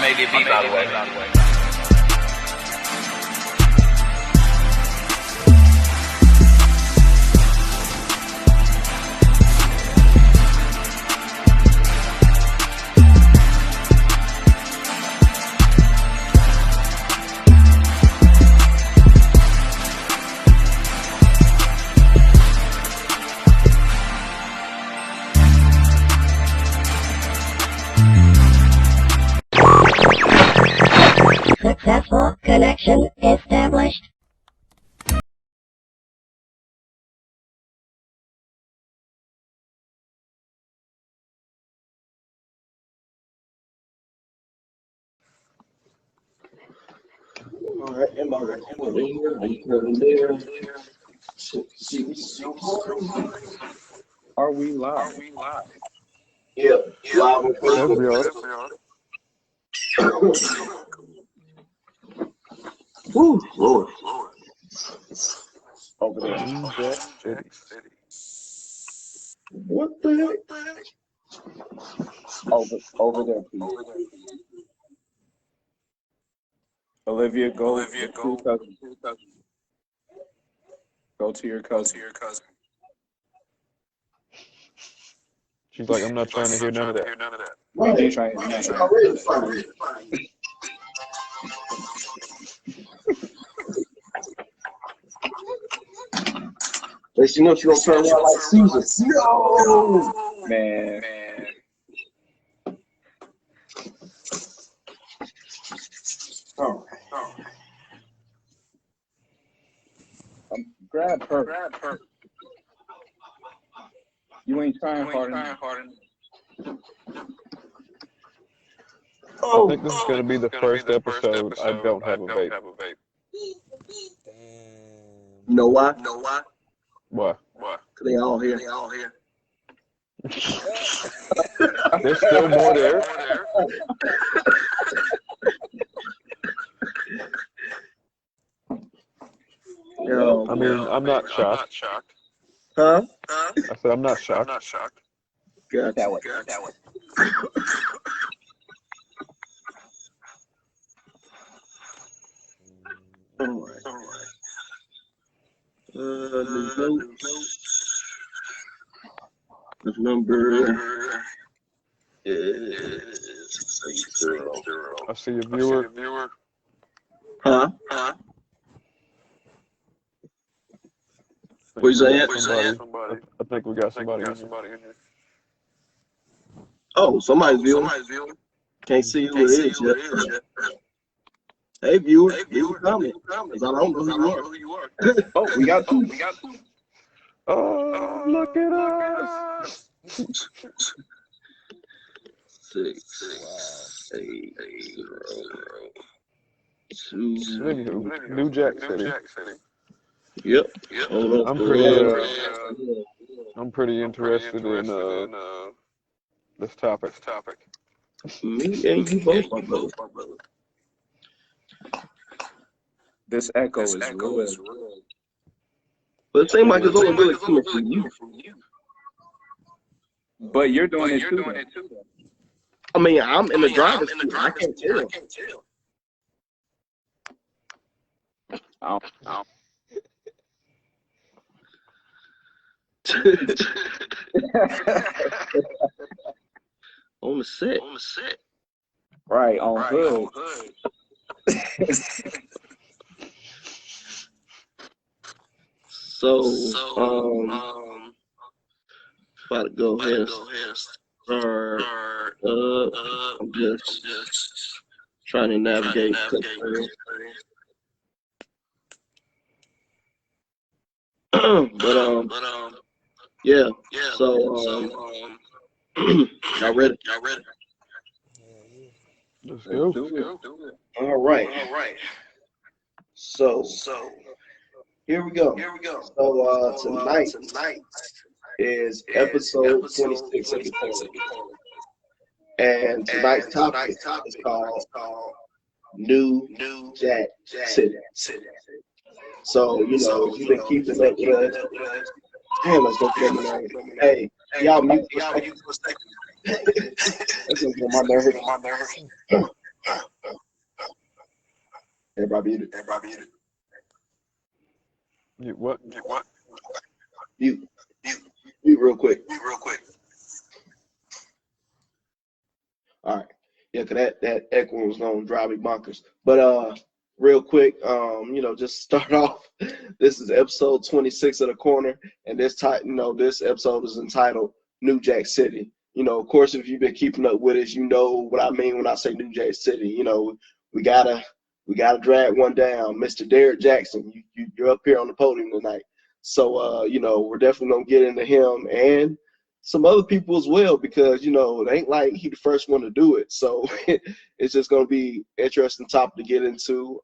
made it beat, by the way. Successful connection established. Alright, am I recording? Are you recording there? Are we live? Yep, live on Yes, we Facebook. are. Woo, Lord. Over there. New Jack City. What the heck? Over there, please. Olivia, go. Go to your cousin. She's like, I'm not trying to hear none of that. Right. You trying to hear none of Already. But you know she gonna turn out like Susan. No! Man. Oh. Grab her. You ain't trying hard enough. I think this is going to be the first episode I don't have a vape. Know why? Why? Cause they all here. There's still more there. Yo, I mean, I'm not shocked. huh? I said I'm not shocked. Got That way. All right. New notes. The number is 0. I see a viewer. Huh? What you saying? Somebody. I think we got somebody in here. Oh, somebody's viewing. Can't see who it is yet. Hey, viewer, leave a comment. Because I don't know who you are. Oh, we got two. Oh, look at us. 6, 8, 0, 2. New Jack City. Yep. I'm pretty interested in this topic. Me and you both, my brother. This echo is real. But it seems like it's only really coming from you. But you're doing it too. I mean, I'm in the driver's seat. I can't tell. Oh. On the set. Right, on hood. So, about to go ahead and start. I'm just trying to navigate. Yeah. So, y'all ready? Let's go. All right. So here we go. So tonight is episode 26 of the podcast. And tonight's topic is called New Jack City. So, you've been keeping up with us. Damn, let's go get my name. Hey, y'all mute for a second. That's gonna get on my nerves. Everybody muted. You what? Mute. Mute real quick. All right. Yeah, cause that echo was gonna drive me bonkers. But real quick, just start off. This is episode 26 of the corner, and this episode is entitled New Jack City. Of course, if you've been keeping up with us, you know what I mean when I say New Jack City. We gotta drag one down, Mr. Derrick Jaxn. You're up here on the podium tonight, so we're definitely gonna get into him and some other people as well, because it ain't like he the first one to do it. So it's just gonna be interesting topic to get into.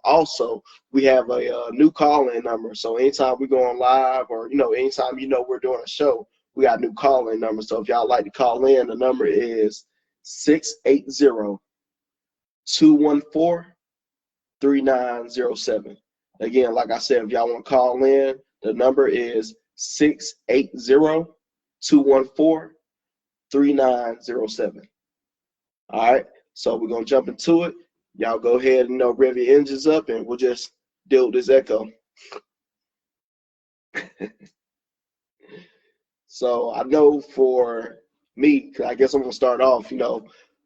Also, we have a new call-in number. So anytime we go on live, or anytime we're doing a show, we got a new call-in number. So if y'all like to call in, the number is 680-214-3907. Again, like I said, if y'all want to call in, the number is 680-214-3907. All right, so we're gonna jump into it. Y'all go ahead and rev your engines up, and we'll just deal with this echo. So I know for me, I guess I'm gonna start off.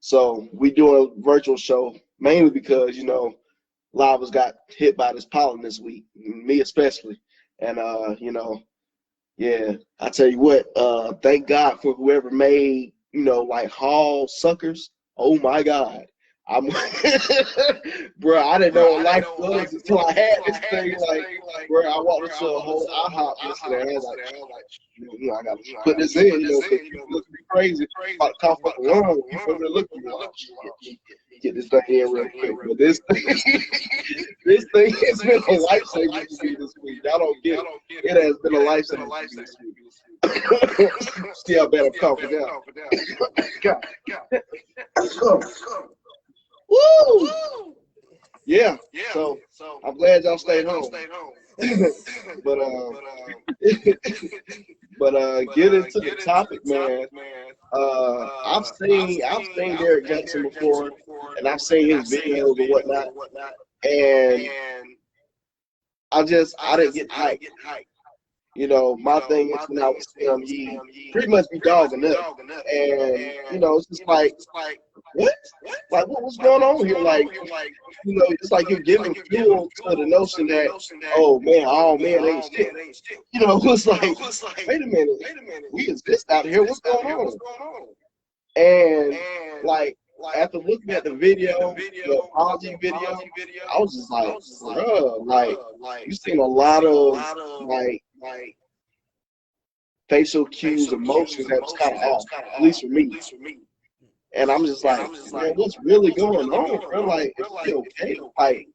So we do a virtual show mainly because Lava's got hit by this pollen this week, me especially, and yeah, I tell you what, thank God for whoever made, like hall suckers. Oh my God. Bro, I didn't know what life was until I had this thing. Like, bro, I walked into a whole IHOP yesterday. I was like, I gotta put this in, because people look crazy about to cough up a lung. People are looking like, get this thing in real quick. But this thing has been a lifesaver for me this week. Y'all don't get it. It has been a lifesaver for me this week. See how bad I'm coughing down. God. Woo! Yeah. So I'm glad y'all stayed home. but get into the topic, man. I've seen Derrick Jaxn before, and I've seen his videos and whatnot, and I didn't get hyped. My thing is, when I was him, he pretty much be dogging up, and it's just like, what? Like, what was going on here? Like, it's like you're giving fuel to the notion that, oh man, ain't shit. It's like, wait a minute, we exist out here. What's going on? And like, after looking at the video, the apology video, I was just like, bruh, like, you seen a lot of like facial cues, emotions that was kind of off, at least for me. And I'm just like, man, what's really going on, bro? Like, is he okay?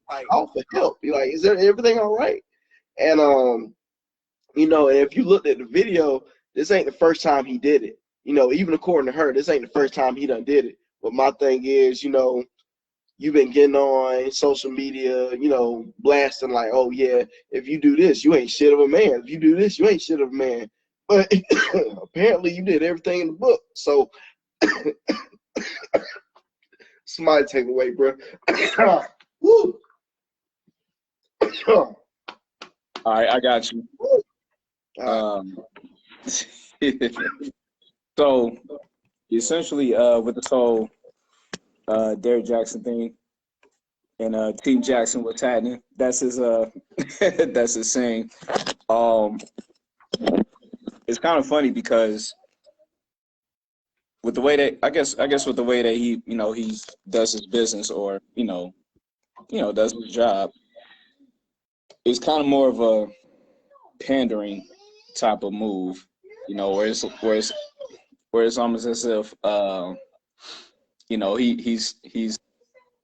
Like, call for help. Be like, is there everything all right? And and if you looked at the video, this ain't the first time he did it. Even according to her, this ain't the first time he done did it. But my thing is, you've been getting on social media, blasting like, oh yeah, if you do this, you ain't shit of a man. If you do this, you ain't shit of a man. But apparently you did everything in the book. So somebody take it away, bro. Woo. All right, I got you. So essentially, with this whole Derrick Jaxn thing and Team Jackson, what's happening? That's his that's his saying. It's kind of funny because with the way that I guess with the way that he he does his business, or does his job, it's kind of more of a pandering type of move, where it's almost as if he's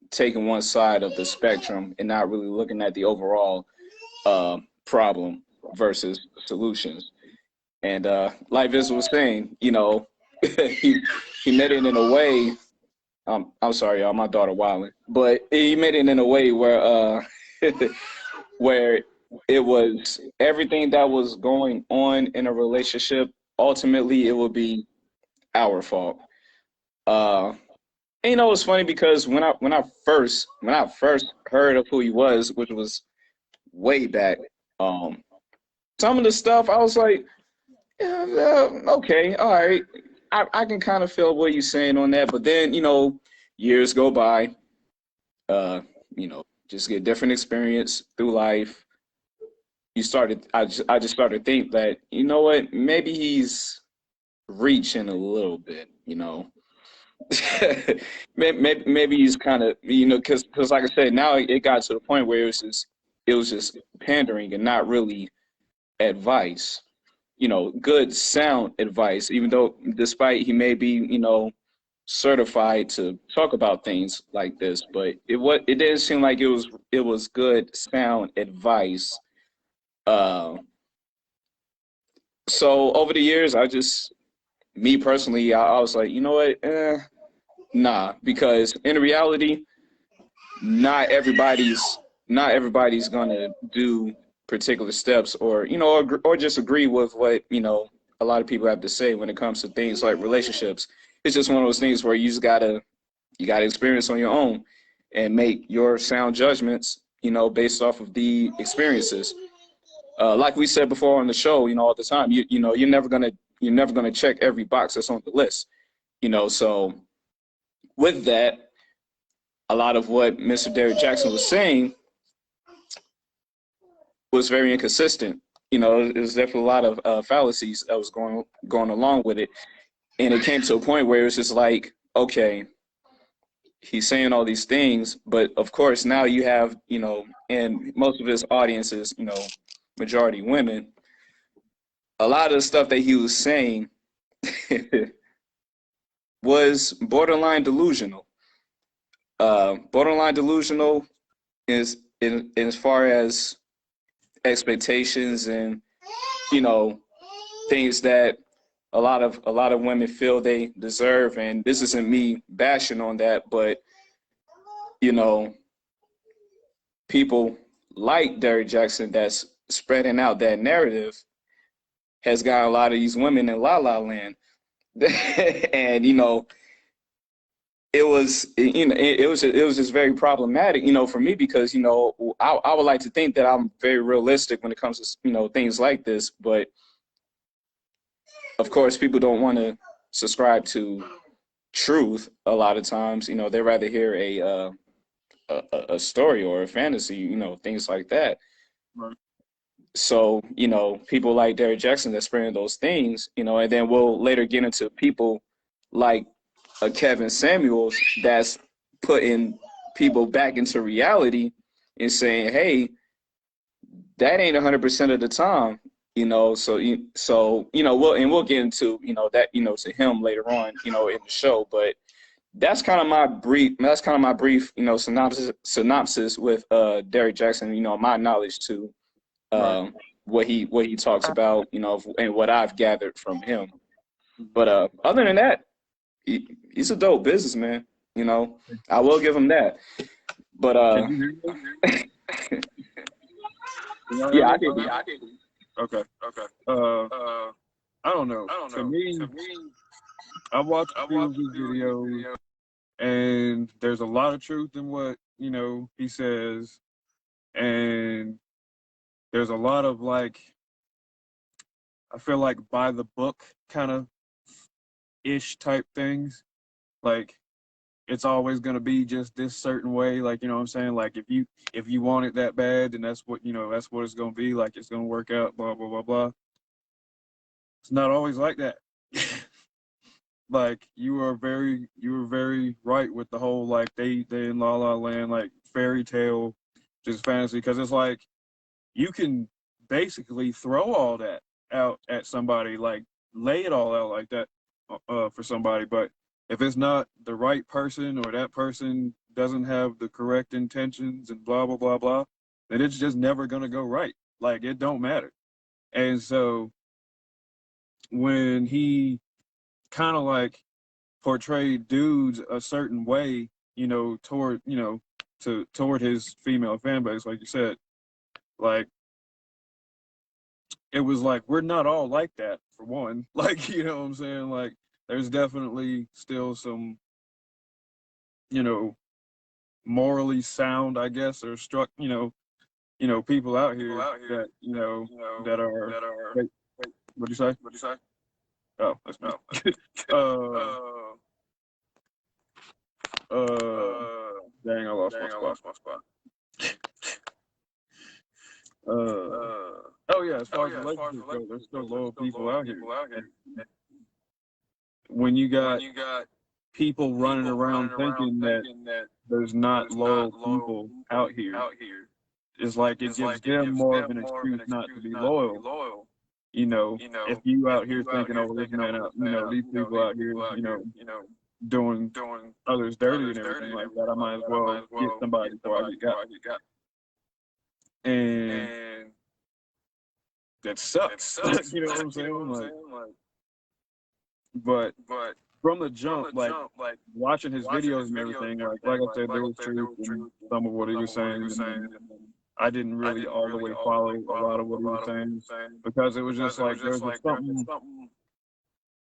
taking one side of the spectrum and not really looking at the overall problem versus solutions. And like Vince was saying, he made it in a way. I'm sorry, y'all, my daughter wilding, but he made it in a way where where it was everything that was going on in a relationship. Ultimately, it would be our fault. And, it's funny because when I first heard of who he was, which was way back, um, some of the stuff I was like, yeah, okay, all right, I can kind of feel what you're saying on that. But then, years go by, just get different experience through life. I just started to think that, you know what, maybe he's reaching a little bit, maybe he's kind of, because like I said, now it got to the point where it was just pandering and not really advice, good sound advice, even though despite he may be, certified to talk about things like this, but it didn't seem like it was good sound advice. Uh, so over the years, me personally, I was like, you know what, nah, because in reality, not everybody's not everybody's gonna do particular steps, or or just agree with what a lot of people have to say when it comes to things like relationships. It's just one of those things where you gotta experience on your own and make your sound judgments, based off of the experiences. Like we said before on the show, all the time, you're never gonna check every box that's on the list. So with that, a lot of what Mr. Derrick Jaxn was saying was very inconsistent. There's definitely a lot of fallacies that was going along with it, and it came to a point where it was just like, okay, he's saying all these things, but of course now you have, and most of his audience is, majority women. A lot of the stuff that he was saying was borderline delusional. Borderline delusional is in as far as expectations and you know things that a lot of women feel they deserve. And this isn't me bashing on that, but you know people like Derrick Jaxn that's spreading out that narrative has got a lot of these women in la la land. And it was just very problematic, for me, because I would like to think that I'm very realistic when it comes to things like this, but of course people don't want to subscribe to truth a lot of times. They rather hear a story or a fantasy, things like that. Right. So people like Derrick Jaxn that's spreading those things, and then we'll later get into people like a Kevin Samuels that's putting people back into reality and saying, "Hey, that ain't 100% of the time." We'll get into that to him later on in the show. But that's kind of my brief synopsis with Derrick Jaxn. My knowledge to Right. what he talks about, and what I've gathered from him. But other than that, he's a dope businessman. I will give him that. But Can you hear me? Can y'all hear yeah, I me? can. Okay. I don't know. To me, I watched a few of his videos, and there's a lot of truth in what he says, and there's a lot of I feel like by the book kind of ish type things. Like it's always gonna be just this certain way. Like, you know what I'm saying? Like if you want it that bad, then that's what it's gonna be. Like it's gonna work out, blah blah blah blah. It's not always like that. Like you were very right with the whole like they in La La Land, like fairy tale, just fantasy, because it's like you can basically throw all that out at somebody, like lay it all out like that for somebody, but if it's not the right person, or that person doesn't have the correct intentions and blah blah blah blah, then it's just never gonna go right. Like it don't matter. And so when he kind of like portrayed dudes a certain way, toward toward his female fan base, like you said, like it was like we're not all like that, for one. Like, you know what I'm saying? Like there's definitely still some you know, morally sound, I guess, or people out here that, that are, wait, what'd you say? Oh, that's me. Dang, I lost my spot. Oh yeah, as far as relationships go, there's still loyal people out here. And when you got people running around thinking that there's not loyal people out here, it's like it gives them more of an excuse not to be loyal. If you out here thinking, oh, this man out, these people out here, doing others dirty and everything like that, I might as well get somebody before I get got. And that sucks. You know what I'm saying? But from the jump, like watching his videos and everything, like I said, there was truth in some of what he was saying. And I didn't really all the way follow a lot of what he was saying because it was just like there was just something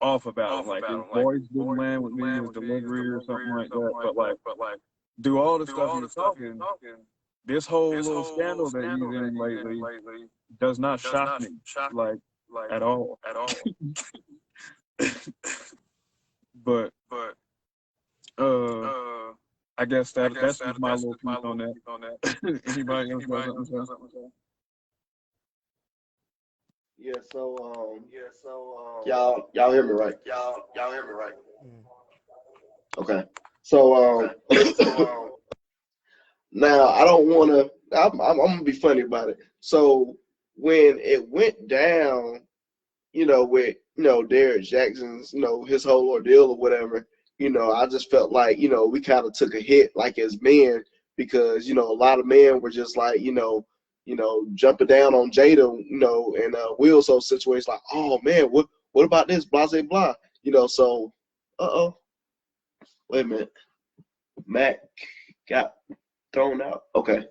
off about it. Like his voice didn't land with me, his delivery or something like that. But like, do all the stuff he was talking, this whole little scandal that he's in lately does not shock me, like at all. But I guess that's just my little piece on that. Anybody else got something to say? Yeah, so y'all hear me right? Okay. So now I don't want to. I'm gonna be funny about it. So when it went down, with Derrick Jaxn's, his whole ordeal or whatever, I just felt like we kind of took a hit, like as men, because a lot of men were just like jumping down on Jada, and Will's whole situation, like, oh man, what about this, blah blah blah, so wait a minute, Mac got thrown out. Okay,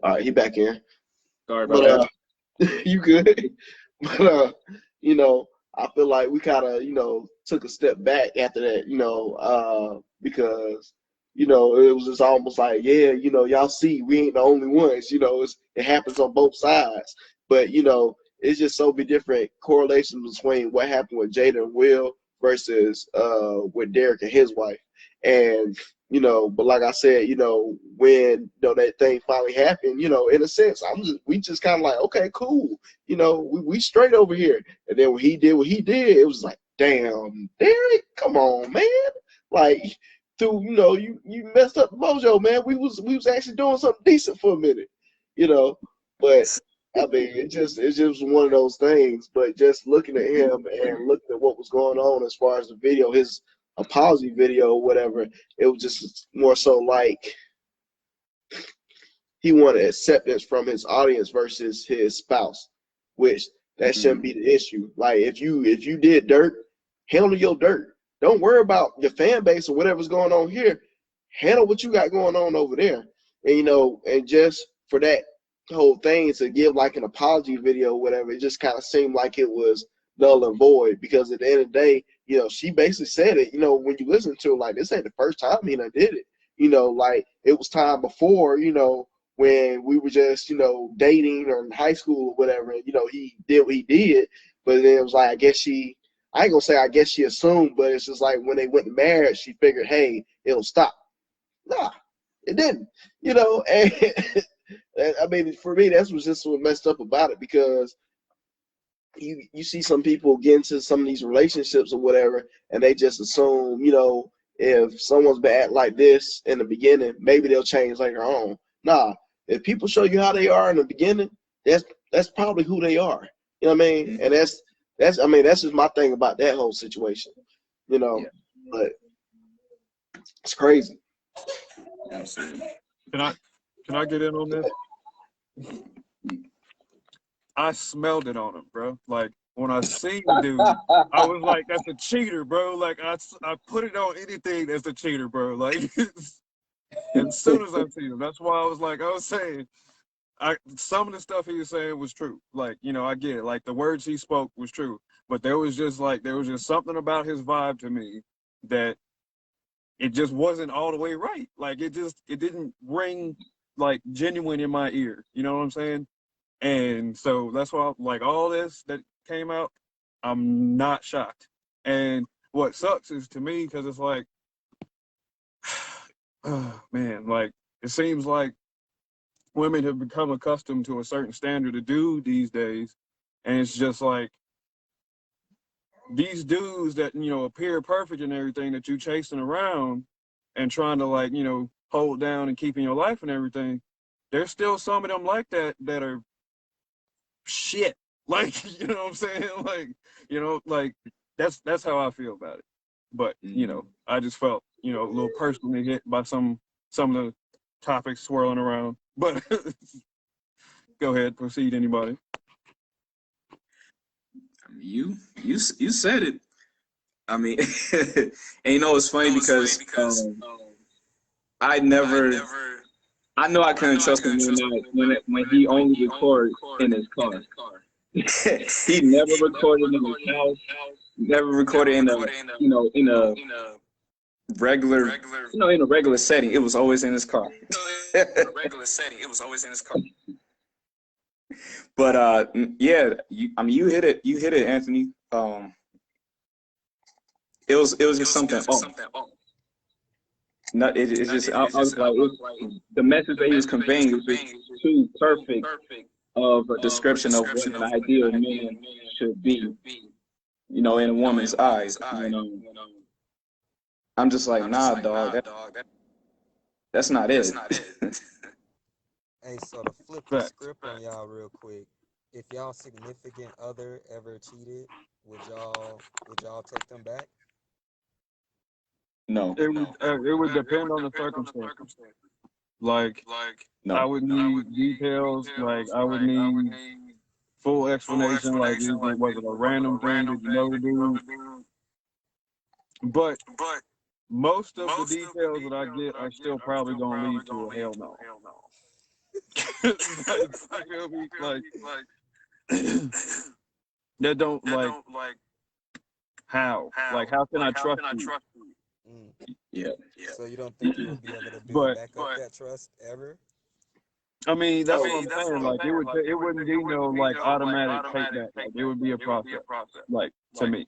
all right, he back in. Sorry about that. You good? But I feel like we kind of took a step back after that, because it was just almost like, yeah, y'all see we ain't the only ones, it happens on both sides, but it's just so many different correlations between what happened with Jada and Will versus with Derrick and his wife. And but like I said, when that thing finally happened, in a sense, we just kind of like, okay, cool, we straight over here. And then when he did what he did, it was like, damn, Derrick, come on, man, like, through you messed up the mojo, man. We was actually doing something decent for a minute, but I mean, it's just one of those things. But just looking at him and looking at what was going on as far as the video, his apology video or whatever, it was just more so like he wanted acceptance from his audience versus his spouse, which that shouldn't be the issue. Like if you did dirt, handle your dirt. Don't worry about your fan base or whatever's going on here. Handle what you got going on over there. And and just for that whole thing to give like an apology video or whatever, it just kind of seemed like it was null and void, because at the end of the day, she basically said it, when you listen to it, like, this ain't the first time he done did it. Like it was time before, when we were just, dating or in high school or whatever, he did what he did. But then it was like, I ain't gonna say I guess she assumed, but it's just like when they went to marriage, she figured, hey, it'll stop. Nah, it didn't, and I mean, for me, that's what's just what messed up about it, because you see some people get into some of these relationships or whatever, and they just assume, if someone's bad like this in the beginning, maybe they'll change later on. Nah, if people show you how they are in the beginning, that's probably who they are. You know what I mean? And that's just my thing about that whole situation. But it's crazy. Absolutely. Can I get in on this? I smelled it on him, bro. Like when I seen dude, I was like, "That's a cheater, bro." Like I put it on anything that's a cheater, bro. Like as soon as I seen him, that's why I was saying, some of the stuff he was saying was true. Like I get it. Like the words he spoke was true, but there was just something about his vibe to me that it just wasn't all the way right. Like it didn't ring like genuine in my ear. You know what I'm saying? And so that's why, like, all this that came out, I'm not shocked. And what sucks is, to me, because it's like, oh, man, like, it seems like women have become accustomed to a certain standard of dude these days. And it's just like, these dudes that, appear perfect and everything that you chasing around and trying to, like, hold down and keep in your life and everything, there's still some of them like that are shit. Like, you know what I'm saying? Like, like that's how I feel about it. But, I just felt, a little personally hit by some of the topics swirling around. But go ahead, proceed, anybody. You said it. I mean, and it's funny because I know I couldn't trust him when he only recorded in his car. He never recorded in his house. Never recorded in a regular setting. It was always in his car. But yeah, you hit it. You hit it, Anthony. It was just something off. No, it's just I was like, the message that he was conveying was just too perfect of a description of what an ideal man should be, in a woman's eyes. I'm just like, nah, dog, that's not it. Hey, so to flip the script on y'all real quick, if y'all significant other ever cheated, would y'all take them back? No. It would depend on the circumstance. Like, no. I would need details. Like, I would need full explanation. Like, was it a random thing that you know, dude? But most of the details that I get are still probably gonna lead to a hell no. Like, that don't like how? Like, how can I trust you? Yeah. So you don't think you would be able to back up that trust ever? I mean, that's what I'm saying. Like, it wouldn't be no like automatic take back. Like, it would be a process. Like, to me.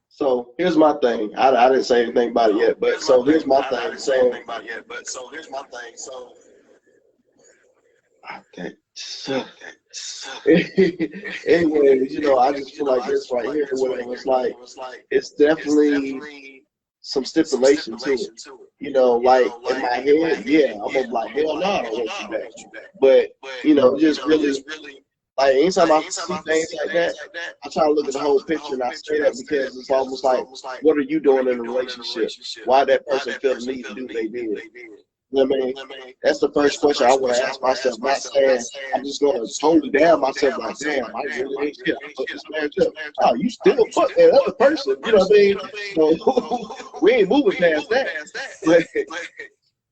So here's my thing. I didn't say anything about it yet, but so here's my thing. So okay. Anyways, I just feel like this right here, whatever. It's like, it's definitely some stipulation to it. Like in my head, yeah, I'm gonna be like, hell no, I don't want you back. But just really, like anytime I see things like that, I try to look at the whole picture, and I say that because it's almost like, what are you doing in a relationship? Why that person feel the need to do what they did? You know what I mean? That's the first question I want to ask myself. Not saying I'm just going to tone down myself like, damn, I really ain't shit. I fucked this man up. Oh, you still fuck that other person. You know what I mean? So we ain't moving past that. But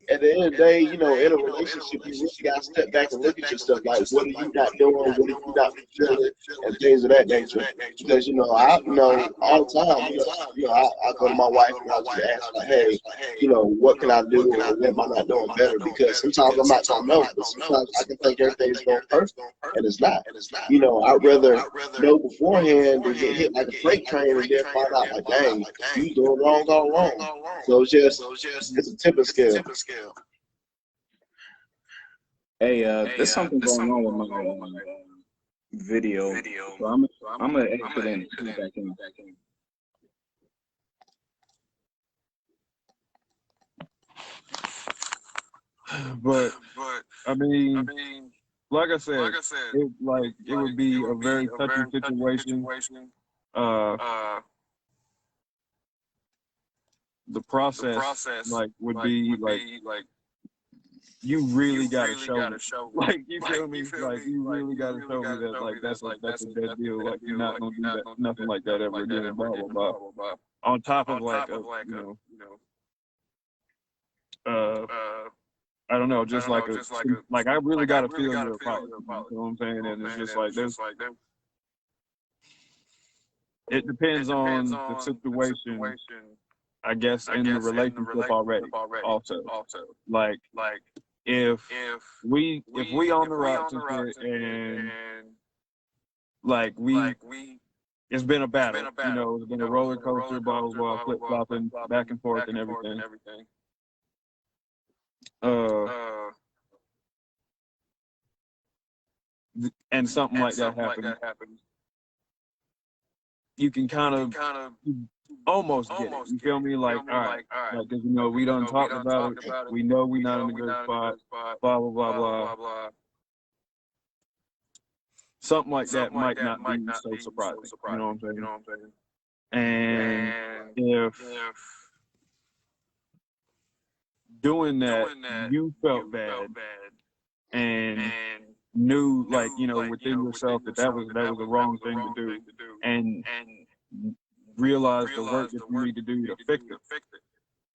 at the end of the day, in a relationship, you really got to step back and look at yourself. Like, what are you not doing? What are you not feeling? And things of that nature. Because, I know all the time, I go to my wife and I just ask, like, hey, what can I do? Or what am I not doing better? Because sometimes I'm not going to know. But sometimes I can think everything's going perfect, and it's not. I'd rather know beforehand than get hit like a freight train and then find out, like, dang, you doing wrong, all wrong. So it's a tipping scale. Hey, there's something going on with my video. So I'm gonna exit and come back in. But I mean, like I said, it would be a very touchy situation. The process would be like you really gotta show me. Like, you feel me? Like, you really gotta show me that, like, that's a dead deal. Like, you're not gonna do that, nothing like that ever again. Blah blah blah. On top of like I don't know, just like I really gotta feel your apology. You know what I'm saying? And it's just like it depends on the situation. I guess, in the relationship already. Also, like if we on the rocks and shit, and like it's been a battle, you know, it's been a roller coaster, blah blah blah, flip flopping back and forth and everything. And something like that happens. You can kind of almost get it. You feel me? Like, all right, like, 'cause, you know, we done talked about it. We know we not in a good spot. Blah blah blah blah. Something like that might not be so surprising. You know what I'm saying? And if doing that, you felt bad and knew, like, you know, within yourself that was a wrong thing to do, and realized the work that you need to do to fix it.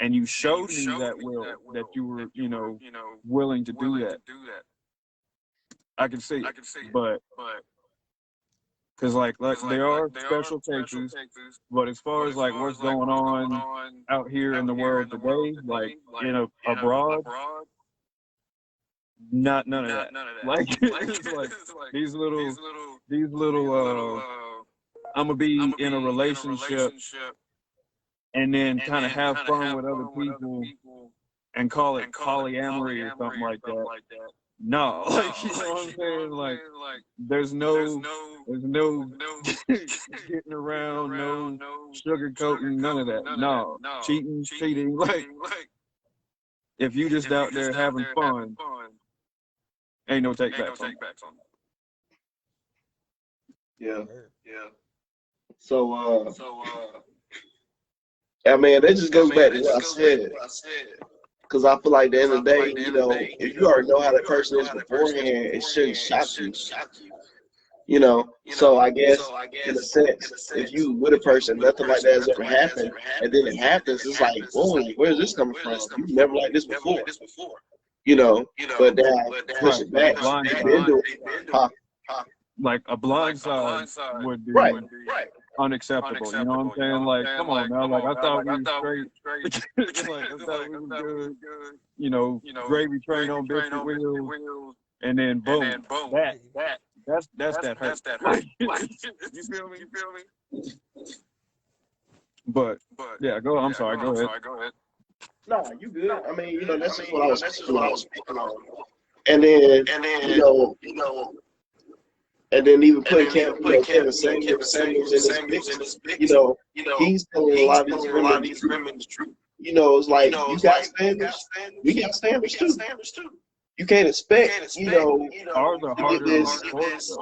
And you showed me that that you were, you know, willing to do that. I can see it, but because like there are special cases, but as far as like what's going on out here in the world today, like abroad, none of that. Like it's like these little I'm gonna be in a relationship and then kind of have fun with other people and call it polyamory or something like that. No, like, you know what I'm saying? Like, there's no getting around, no sugarcoating, none of that. No, cheating. Like, if you just out there having fun, ain't no take backs on it. Yeah. So, I mean, that just goes back to what I said. Because I feel like at the end of the day, you know, if you already know how that person is beforehand, it shouldn't shock you. You know, so I guess in a sense, if you with a person, nothing like that has ever happened, and then it happens, it's like, whoa, where's this coming from? You've never liked this before. You know, but now push it back. Like a blindside would be unacceptable. You know what I'm saying? Like, come on now. Like, I thought we were straight. Like, I thought we were good. You know, gravy train on biscuit wheels, and then boom, that's that hurt. Like, you feel me? But yeah, go. I'm sorry. Go ahead. No, you good. I mean, you know, that's just what I was speaking on. And then, you know. And then even put Kevin Samuels in this mix, you know, he's telling a lot of these women the truth. You know, it's like, you got standards, we got standards too. You can't expect, you know, ours are harder to enforce.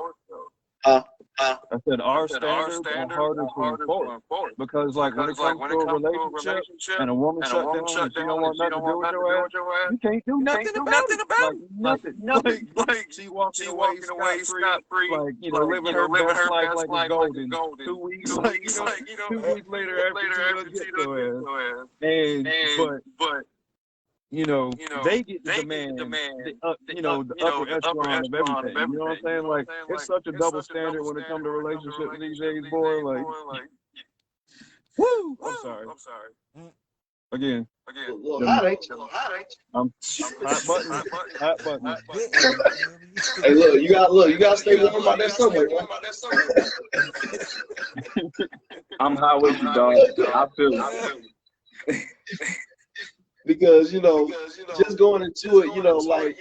I said our standards are harder to enforce because, like, when it comes to a relationship and a woman shut down and she don't want nothing to do with your ass, you can't do nothing about it. Like, nothing. Like she walking away scot-free, like, you know, living her best life like it's golden. 2 weeks, like, you know, 2 weeks later after she done get your ass. And but you know, they get to demand the upper echelon of everything. You know what I'm saying? Like, it's such a double standard when it comes to relationships these days, boy. Like, woo! I'm sorry. Again. Little hot, ain't you? I'm hot button. Hey, look, you gotta stay warm about that somewhere, man. I'm hot with you, dog. I feel you. Because, you know, just going into it, you know, like,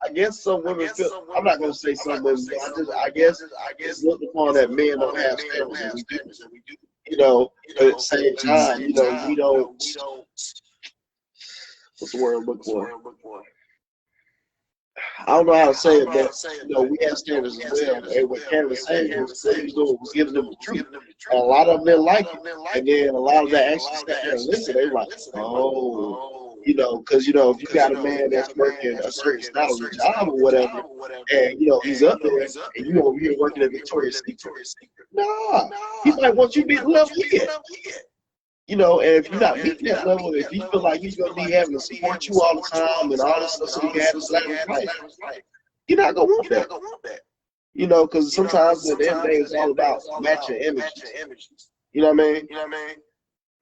I guess some women feel, I'm not going to say some women, but I guess it's looked upon that men don't have standards and we do. You know, but at the same time, you know, we don't, what's the word I'm looking for? I don't know how to say it, but, you know, we have standards as well. And what Kevin was saying was giving them the truth. And a lot of them didn't like it. And then a lot of that actually sat there and listened. They were like, oh, you know, because, you know, if you got a man that's working a certain style of job or whatever, and, you know, he's up there, and you over here working at Victoria's Secret, nah, he might want you to be the level he get. You know, and if you're not meeting that level, if you feel like he's going to be having to support you all the time and all this stuff, so you can have this lavish life, you're not going to want that. You know, because sometimes at the end of the day, it's all about matching images. You know what I mean?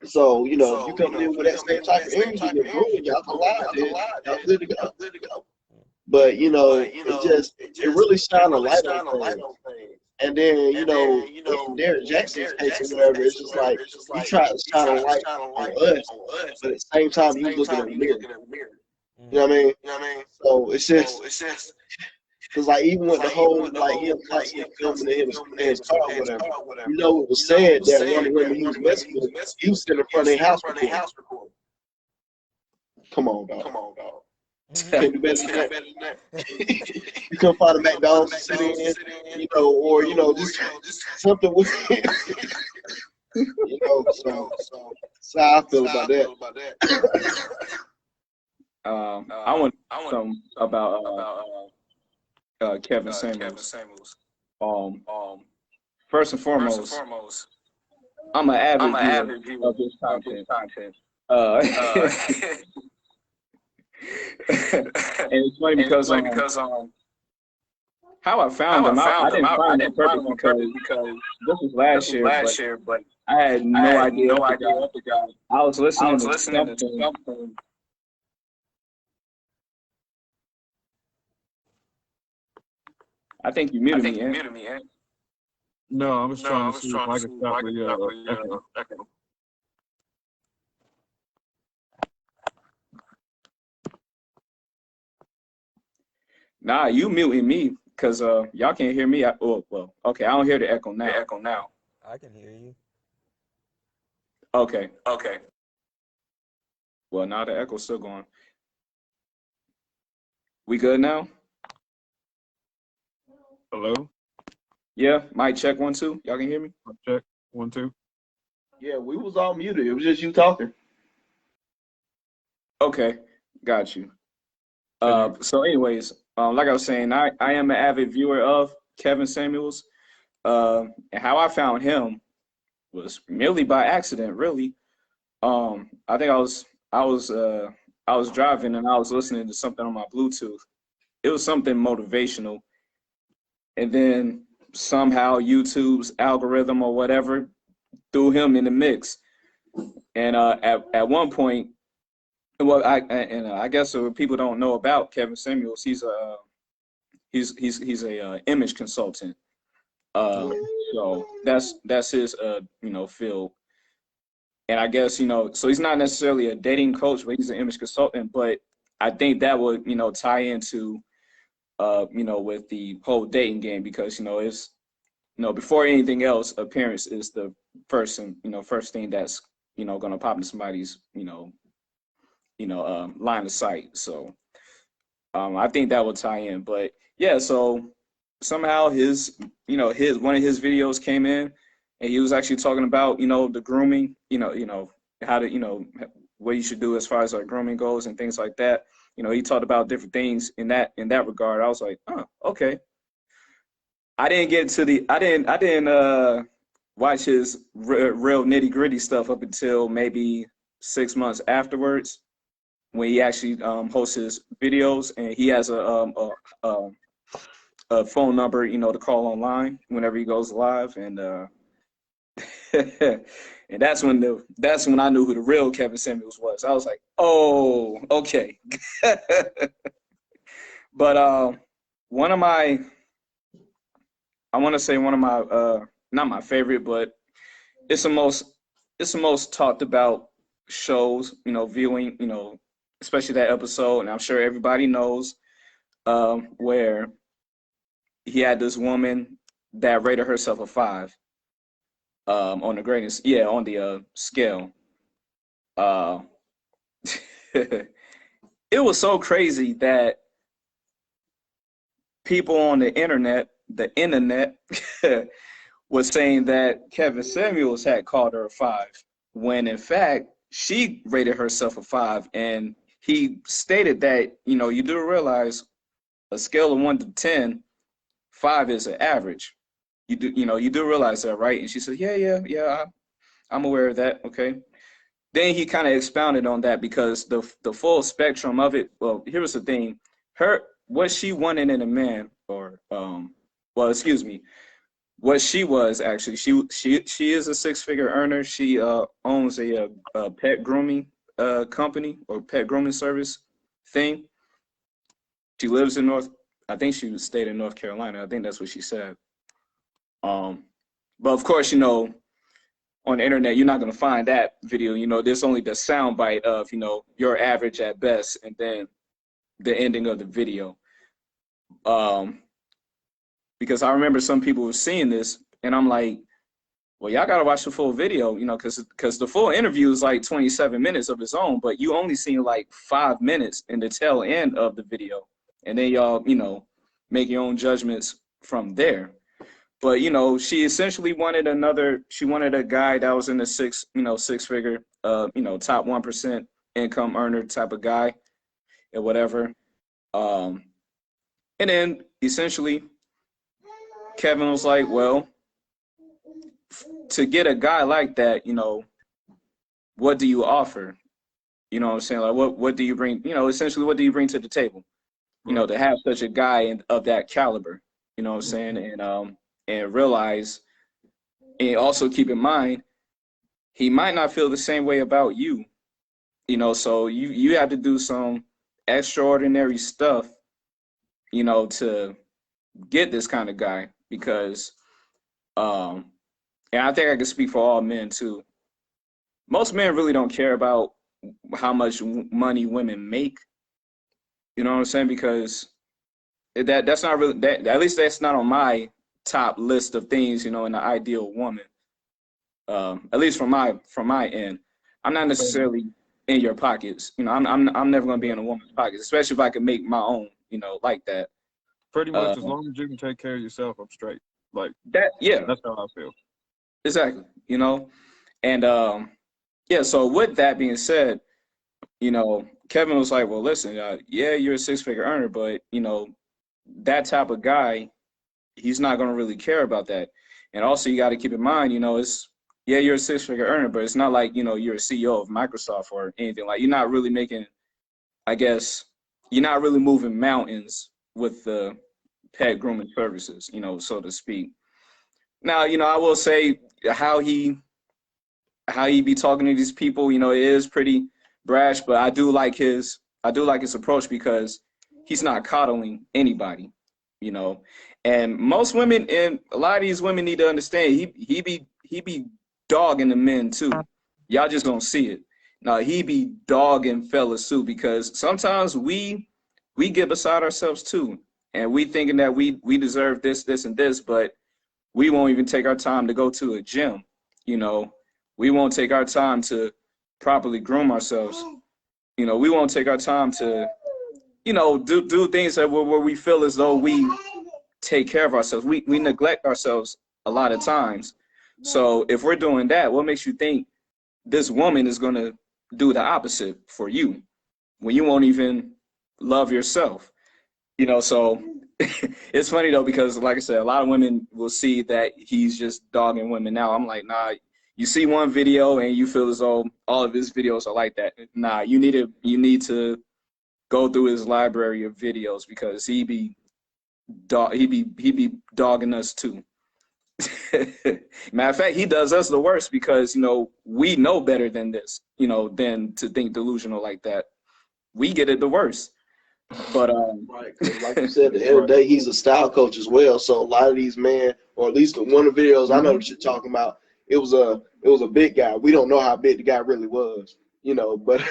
So, you know, if you come in with that same type of energy, then boom, y'all collide, then y'all good to go. But, you know, it really shine a light on things. And then, you know, in Derrick Jaxn's case or whatever, it's just like he tried to shine a light on us, but at the same time, he was looking in the mirror. You know what I mean? So it's just, because like even with the whole, like him constantly filming in his car or whatever, you know, it was said that one of the women he was messing with, he was sitting in front of their house recording. Come on, dog. Can't do better than that. You come find a McDonald's to sit in, you know, or, you know, just something with it. You know, so how I feel about that. I want some about Kevin Samuels. First and foremost, I'm an avid viewer of this content. And it's funny because how I found him, I didn't find him perfect because this was last year, but I had no idea of the guy. I was listening to something. I think you muted me, eh? No, I was trying to see if I could stop the echo. Nah, you muting me because y'all can't hear me. Well, okay, I don't hear the echo now. I can hear you. Okay. Well, now the echo's still going. We good now? Hello? Yeah, mic check 1 2. Y'all can hear me? Check 1 2. Yeah, we was all muted. It was just you talking. Okay, got you. So anyways, like I was saying, I am an avid viewer of Kevin Samuels. And how I found him was merely by accident, really. I think I was driving and I was listening to something on my Bluetooth. It was something motivational. And then somehow YouTube's algorithm or whatever threw him in the mix. And at one point, well, I guess people don't know about Kevin Samuels. He's a image consultant. So that's his field. And I guess so he's not necessarily a dating coach, but he's an image consultant. But I think that would tie into with the whole dating game because it's before anything else, appearance is the first thing that's going to pop in somebody's line of sight. So I think that will tie in. But yeah, so somehow his one of his videos came in and he was actually talking about the grooming, how to what you should do as far as our grooming goes and things like that. He talked about different things in that regard. I was like, oh, okay. I didn't watch his real nitty gritty stuff up until maybe 6 months afterwards, when he actually hosts his videos and he has a phone number, to call online whenever he goes live, and and that's when I knew who the real Kevin Samuels was. I was like, oh, okay. But one of my not my favorite, but it's the most talked about shows, viewing, especially that episode, and I'm sure everybody knows where he had this woman that rated herself a 5 on the greatness, on the scale. It was so crazy that people on the internet was saying that Kevin Samuels had called her a 5, when in fact she rated herself a 5, and he stated that you do realize a scale of 1 to 10, 5 is an average. You do realize that, right? And she said, yeah, I'm aware of that. Okay. Then he kind of expounded on that because the full spectrum of it. Well, here's the thing: what she wanted in a man, or well, excuse me, what she was actually. She is a six-figure earner. She owns a pet grooming company or pet grooming service thing. She lives in I think she stayed in North Carolina. I think that's what she said. But of course, on the internet, you're not going to find that video. There's only the sound bite of, your average at best, and then the ending of the video. Because I remember some people were seeing this, and I'm like, well, y'all got to watch the full video, because the full interview is like 27 minutes of its own, but you only seen like 5 minutes in the tail end of the video. And then y'all, make your own judgments from there. But, she essentially wanted a guy that was in the six-figure, top 1% income earner type of guy or whatever. And then essentially Kevin was like, well, to get a guy like that, what do you offer? You know what I'm saying? Like, what do you bring? Essentially, what do you bring to the table? To have such a guy of that caliber, you know what I'm saying? And realize, and also keep in mind, he might not feel the same way about you, so you have to do some extraordinary stuff, to get this kind of guy, because, and I think I can speak for all men too. Most men really don't care about how much money women make. You know what I'm saying? Because that's not really that. At least that's not on my top list of things. In the ideal woman. At least from my end, I'm not necessarily in your pockets. I'm never gonna be in a woman's pockets, especially if I can make my own. Like that. Pretty much, as long as you can take care of yourself, I'm straight. Like that. Yeah. That's how I feel. Exactly. And yeah. So with that being said, Kevin was like, well, listen, yeah, you're a six-figure earner, but, that type of guy, he's not going to really care about that. And also you got to keep in mind, you're a six-figure earner, but it's not like, you're a CEO of Microsoft or anything. Like, you're not really making, I guess, you're not really moving mountains with the pet grooming services, so to speak. Now, I will say how he be talking to these people, it is pretty brash, but I do like his approach, because he's not coddling anybody, and most women, and a lot of these women need to understand, he be dogging the men too. Y'all just don't see it. Now he be dogging fellas too, because sometimes we get beside ourselves too, and we thinking that we deserve this, and this, but we won't even take our time to go to a gym. We won't take our time to properly groom ourselves. We won't take our time to, do things that where we feel as though we take care of ourselves. We neglect ourselves a lot of times. So if we're doing that, what makes you think this woman is going to do the opposite for you when you won't even love yourself? So it's funny though, because like I said, a lot of women will see that he's just dogging women. Now I'm like, nah, you see one video and you feel as though all of his videos are like that. Nah, you need to go through his library of videos, because he be dogging us too. Matter of fact, he does us the worst, because we know better than this, than to think delusional like that. We get it the worst. But right, 'cause like you said, at the end of the day, he's a style coach as well. So a lot of these men, or at least one of the videos I know that you're talking about, it was a big guy. We don't know how big the guy really was, but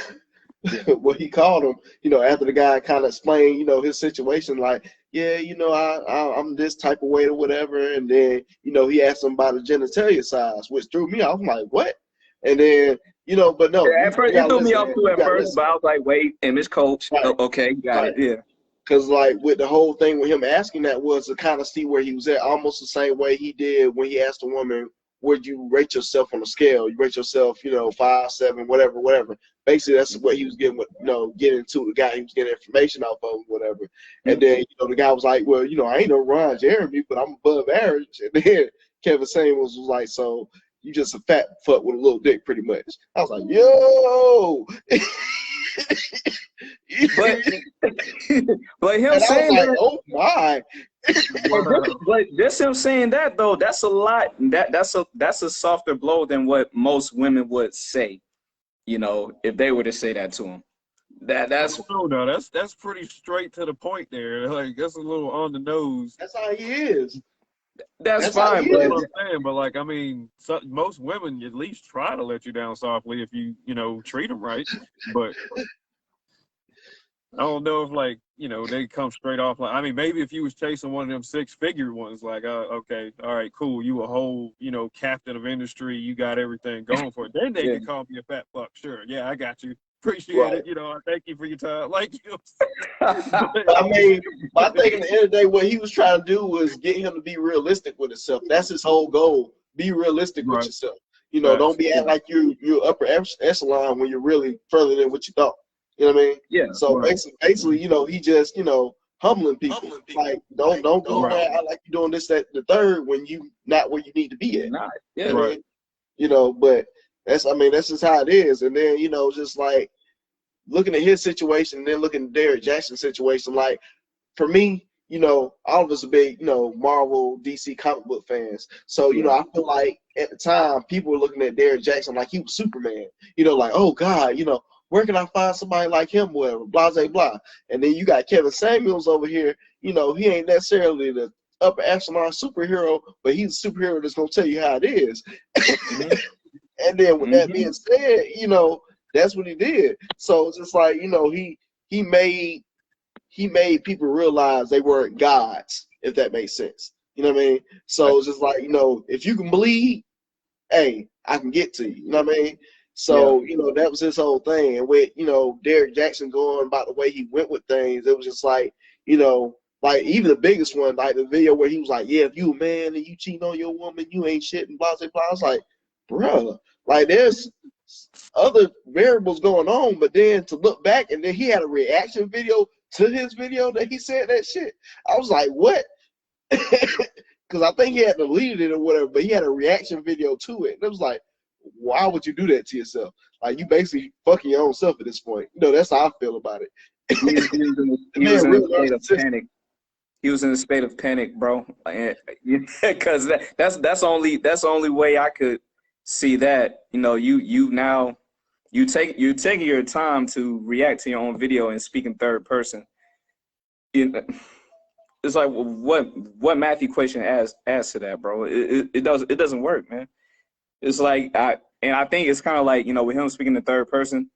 what he called him, after the guy kind of explained, his situation, like, yeah, I'm this type of weight or whatever, and then he asked him about the genitalia size, which threw me off. I'm like, what? And then but no, yeah, at first it threw me off too at first, but I was like, wait, image coach, right. Okay, got it, yeah. Because like with the whole thing with him asking that was to kind of see where he was at, almost the same way he did when he asked a woman, would you rate yourself on a scale? You rate yourself, 5, 7, whatever. Basically, that's what he was getting getting to the guy he was getting information off of, whatever. And then, the guy was like, well, I ain't no Ron Jeremy, but I'm above average. And then Kevin Samuels was like, so you just a fat fuck with a little dick, pretty much. I was like, yo. But but him And I was saying like, that, oh my. but just him saying that though, that's a lot. That's a softer blow than what most women would say. You know, if they were to say that to him. That's No, that's pretty straight to the point there. Like that's a little on the nose. That's how he is. that's That's how fine, he but That's is. what I'm saying. But like, I mean, most women at least try to let you down softly if you treat them right. But I don't know if like they come straight off. Like, I mean, maybe if you was chasing one of them 6-figure ones, like, okay, all right, cool, you a whole captain of industry, you got everything going for it. Then they yeah. could call me a fat fuck. Sure, yeah, I got you. Appreciate Right. it. I thank you for your time. Like, I mean, I think at the end of the day, what he was trying to do was get him to be realistic with himself. That's his whole goal. Be realistic with Right. yourself. Facts. Don't be acting like you're upper echelon when you're really further than what you thought. You know what I mean? Yeah. So Right. basically, he just, humbling people. Like, don't go Right. around act like you're doing this, that, the third when you not where you need to be at. Not. You Yeah. know what I Right. mean? But that's just how it is. And then, just like looking at his situation and then looking at Derrick Jaxn's situation, like for me, all of us are big, Marvel, DC comic book fans. So, Yeah. I feel like at the time people were looking at Derrick Jaxn like he was Superman. Like, oh God, where can I find somebody like him? Whatever, blah, blah, blah. And then you got Kevin Samuels over here. He ain't necessarily the upper echelon superhero, but he's a superhero that's gonna tell you how it is. Mhm. And then with that Mhm. being said, that's what he did. So it's just like, he made people realize they weren't gods, if that makes sense. You know what I mean? So it's just like, if you can bleed, hey, I can get to you. You know what I mean? So, that was his whole thing. And with, Derrick Jaxn going about the way he went with things, it was just like, like even the biggest one, like the video where he was like, yeah, if you a man and you cheating on your woman, you ain't shit and blah, blah, blah. I was like, bruh, like there's other variables going on, but then to look back and then he had a reaction video to his video that he said that shit. I was like, what? Because I think he had deleted it or whatever, but he had a reaction video to it. And it was like, why would you do that to yourself? Like, you basically fucking your own self at this point. That's how I feel about it. He was in a state of panic. He was in a state of panic, bro. Because that's the only way I could see that. You're taking your time to react to your own video and speak in third person. It's like, what math equation adds to that, bro? It doesn't work, man. It's like I think it's kind of like with him speaking in third person,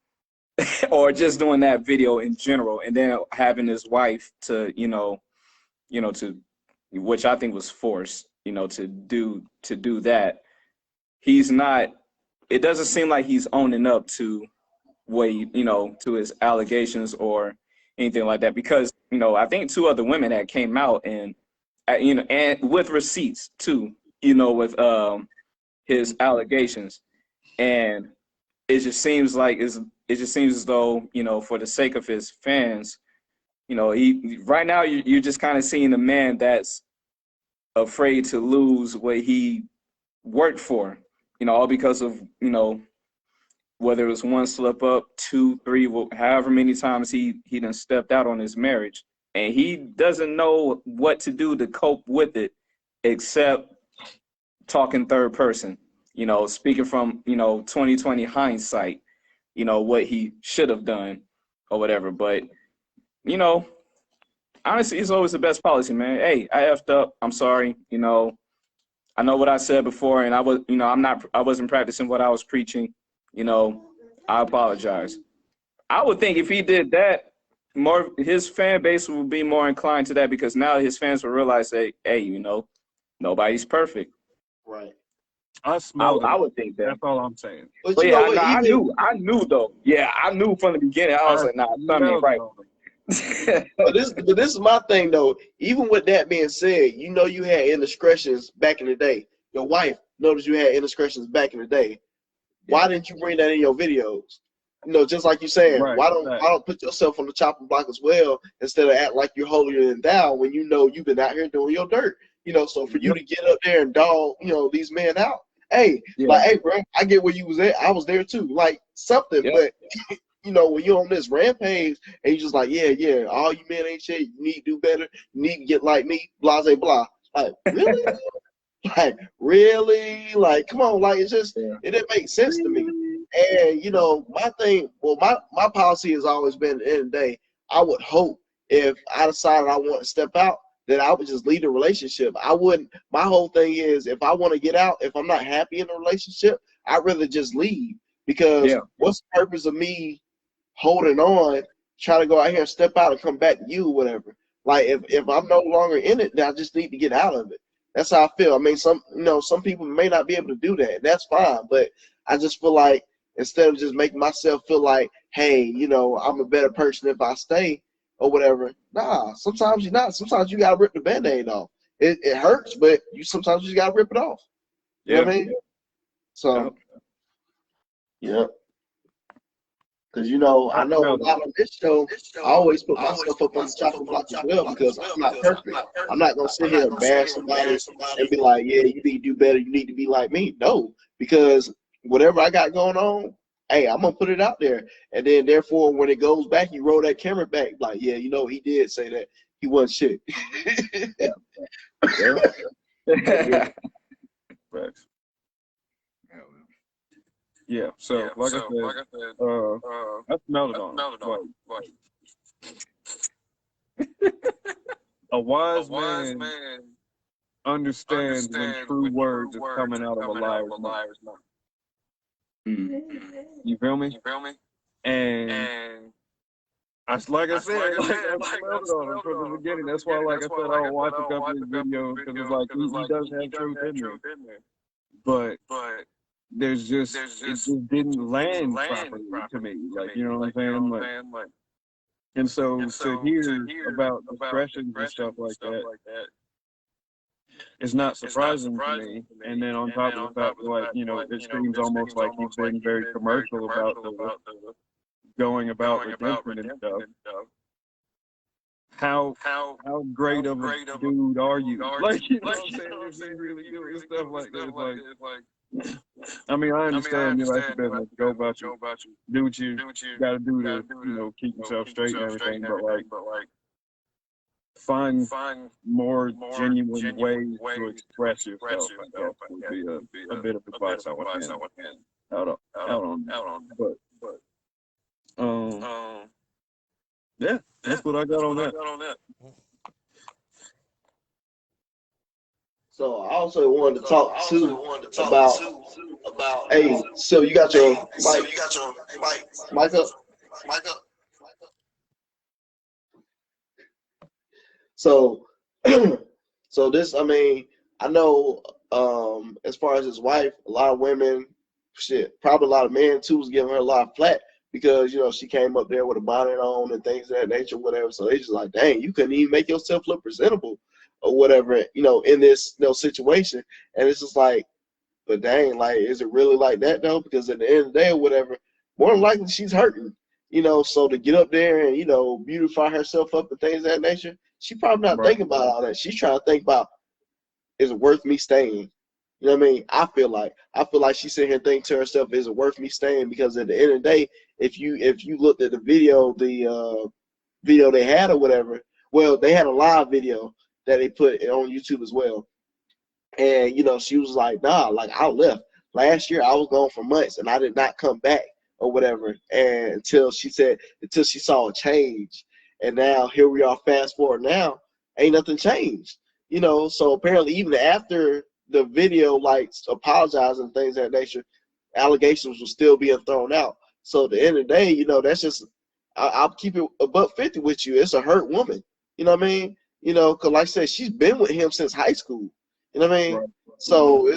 or just doing that video in general, and then having his wife to to, which I think was forced, to do that. He's not. It doesn't seem like he's owning up to to his allegations or anything like that, because I think 2 other women that came out and and with receipts too, with his allegations, and it just seems as though for the sake of his fans, he right now you're just kind of seeing a man that's afraid to lose what he worked for, all because of whether it was 1 slip up, 2, 3, however many times he done stepped out on his marriage, and he doesn't know what to do to cope with it, except talking third person, speaking from 2020 hindsight, what he should have done or whatever. But honestly, it's always the best policy, man. Hey, I effed up. I'm sorry. I know what I said before, and I wasn't practicing what I was preaching. I apologize. I would think if he did that, his fan base would be more inclined to that, because now his fans will realize that, hey, nobody's perfect. Right. I smell I it. would think that. That's all I'm saying. But yeah, I knew though. Yeah, I knew from the beginning. I was like, nah, something ain't right. But this is my thing though. Even with that being said, you had indiscretions back in the day. Your wife noticed you had indiscretions back in the day. Why didn't you bring that in your videos? Just like you're saying, Right, why don't put yourself on the chopping block as well, instead of act like you're holier than thou when you've been out here doing your dirt. So for you to get up there and dog, these men out, hey, like, hey, bro, I get where you was at. I was there too, like something. Yep. But when you're on this rampage and you're just like, yeah, all you men ain't shit. You need to do better. You need to get like me. Blah, blah, blah. Like, really? Like, really? Like, come on. Like, it didn't make sense to me. And, my thing, well, my policy has always been, at the end of the day, I would hope if I decided I want to step out, that I would just leave the relationship. I wouldn't, my whole thing is, if I want to get out, if I'm not happy in the relationship, I'd rather just leave. Because what's the purpose of me holding on, trying to go out here and step out and come back to you or whatever? Like, if I'm no longer in it, then I just need to get out of it. That's how I feel. I mean, some people may not be able to do that. That's fine. But I just feel like instead of just making myself feel like, hey, I'm a better person if I stay or whatever. Nah, sometimes you're not. Sometimes you gotta rip the Band-Aid off. It hurts, but sometimes you just gotta rip it off. You know what I mean? So, yeah. Because, I know a lot on this show, I always put myself up on the chopping block as well because I'm not perfect. I'm not going to sit here and bash somebody and be like, yeah, you need to do better. You need to be like me. No, because whatever I got going on, hey, I'm going to put it out there. And then, therefore, when it goes back, you roll that camera back. Like, yeah, he did say that. He wasn't shit. Right. Yeah, so like I said, I smelled it on him. Like, a wise man understands when true words is coming out of a liar's mouth. You feel me? And I smelled it on him from the beginning. That's why, like I said, I don't watch a couple of his videos because it's like he does have truth in there. But it just didn't land properly to me. Like, you know what I'm saying? Like, and so to hear about discretions and stuff like that, it's not surprising to me. And then on top of the fact, like, it seems almost like he's been very commercial about the going about redemption and stuff. How great of a dude are you? Like, you know what I'm saying? If you really doing stuff like that, it's like, I mean, I understand you like your business, go about you, do what you gotta do to, keep yourself straight and everything, but like, find more genuine ways to express yourself, I guess, would be a bit of advice I would hand out on that. But, yeah, that's what I got on that. So I also wanted to talk too about. Hey, so you got your mic up. So, so this, I mean, I know, as far as his wife, a lot of women, probably a lot of men too was giving her a lot of flack because she came up there with a bonnet on and things of that nature, whatever. So they just like, dang, you couldn't even make yourself look presentable or whatever, in this situation. And it's just like, but dang, like, is it really like that though? Because at the end of the day or whatever, more than likely she's hurting, so to get up there and, beautify herself up and things of that nature, she probably not thinking about all that. She's trying to think about, is it worth me staying? You know what I mean? I feel like she's sitting here thinking to herself, is it worth me staying? Because at the end of the day, if you looked at the video they had or whatever, well, they had a live video that they put on YouTube as well. And, she was like, nah, like, I left. Last year, I was gone for months, and I did not come back or whatever. And until she saw a change. And now, here we are, fast forward now, ain't nothing changed. So apparently, even after the video, like, apologizing and things of that nature, allegations were still being thrown out. So at the end of the day, that's just, I'll keep it above 50 with you. It's a hurt woman. You know what I mean? Because like I said, she's been with him since high school. You know what I mean? Right. So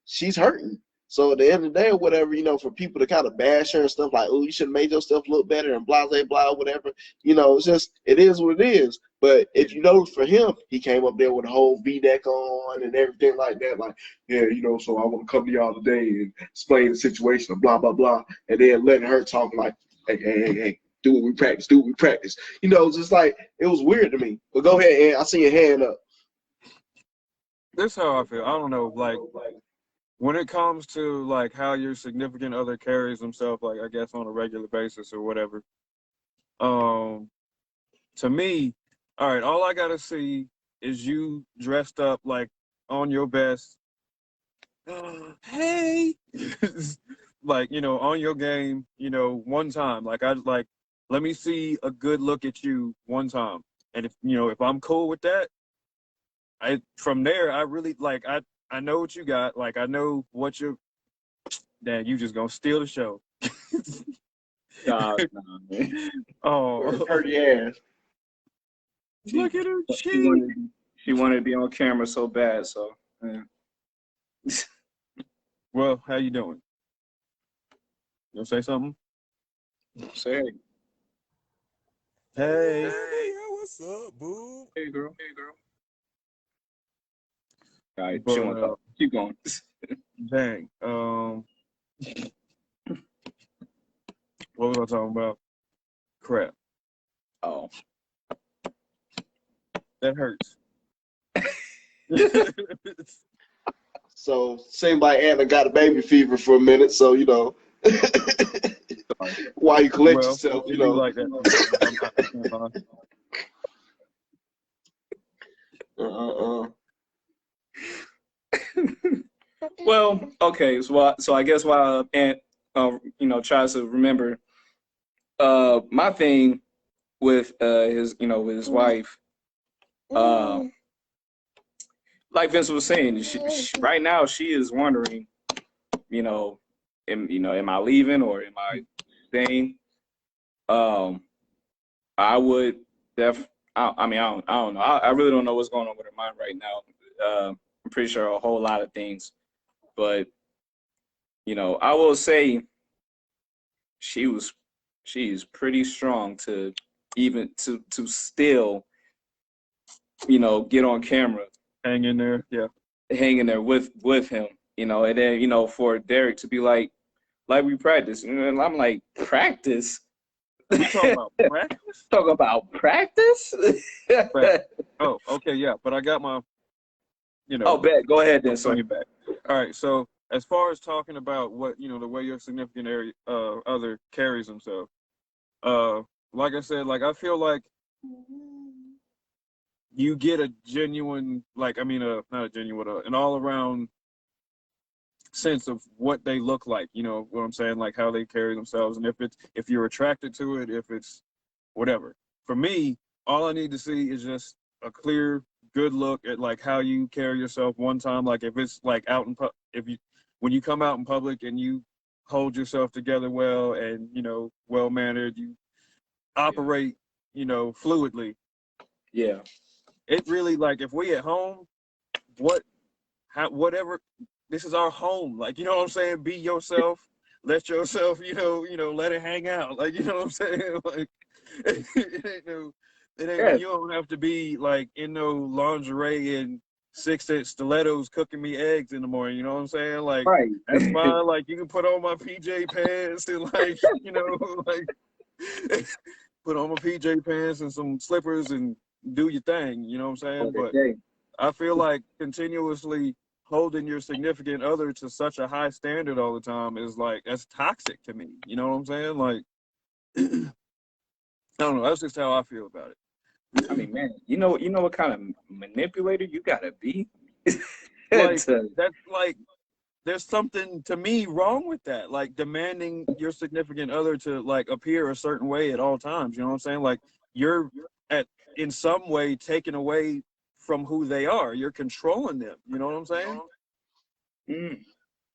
she's hurting. So at the end of the day or whatever, for people to kind of bash her and stuff like, oh, you should have made yourself look better and blah, blah, blah, whatever. It's just, it is what it is. But if you notice for him, he came up there with a whole V-neck on and everything like that. Like, yeah, so I want to come to y'all today and explain the situation and blah, blah, blah. And then letting her talk like, hey. Do what we practice. It's just like, it was weird to me. But go ahead, Ann. I see your hand up. This is how I feel. I don't know, like when it comes to like how your significant other carries himself, like I guess on a regular basis or whatever, to me, all right, all I gotta see is you dressed up like on your best. Hey, like on your game, one time. Like let me see a good look at you one time, and if I'm cool with that, from there I really like I know what you got. Like I know what you're. Dad, you just gonna steal the show. Nah, man. Oh, Hurt your ass. look at her She cheek. wanted to be on camera so bad, so yeah. Well, how you doing? You gonna say something? Say Hey. Yeah, what's up, boo? hey, girl. All right, But, she won't talk. Keep going. Dang. What was I talking about? Crap. Oh. That hurts. So seemed like Anna got a baby fever for a minute. So while you collect Well, yourself, it be like that. I can't lie. Well, okay. So I guess while Aunt, tries to remember, my thing with with his wife, like Vince was saying, right now she is wondering, am I leaving or am I staying? I would I mean, I don't know. I really don't know what's going on with her mind right now. I'm pretty sure a whole lot of things, but I will say she's pretty strong to even to still, get on camera, Hang in there. Yeah. hanging there with him, and then for Derrick to be like we practice, and I'm like, practice. You talking about practice? Talk about practice. Oh, okay, yeah. But I got my, Oh, bet. Go ahead then, bring sir. it back. All right. So as far as talking about what the way your significant other carries himself, like I said, like I feel like you get a genuine, like I mean, not a genuine, an all around sense of what they look like. You know what I'm saying? Like how they carry themselves, and if you're attracted to it, if it's whatever. For me, all I need to see is just a clear, good look at like how you carry yourself one time. Like if it's like out in when you come out in public and you hold yourself together well and well mannered, you operate fluidly. Yeah. It really like if we at home, whatever. This is our home. Like what I'm saying. Be yourself. Let yourself. Let it hang out. Like what I'm saying. Like it ain't no. It ain't. Yeah. You don't have to be like in no lingerie and 6-inch stilettos cooking me eggs in the morning. You know what I'm saying? Like Right. that's fine. Like you can put on my PJ pants and like like put on my PJ pants and some slippers and do your thing. You know what I'm saying? But I feel like continuously holding your significant other to such a high standard all the time is like that's toxic to me. You know what I'm saying? Like I don't know. That's just how I feel about it. I mean, man, you know what kind of manipulator you gotta be. Like that's like there's something to me wrong with that. Like demanding your significant other to like appear a certain way at all times. You know what I'm saying? Like you're in some way taken away from who they are. You're controlling them. You know what I'm saying? Mm.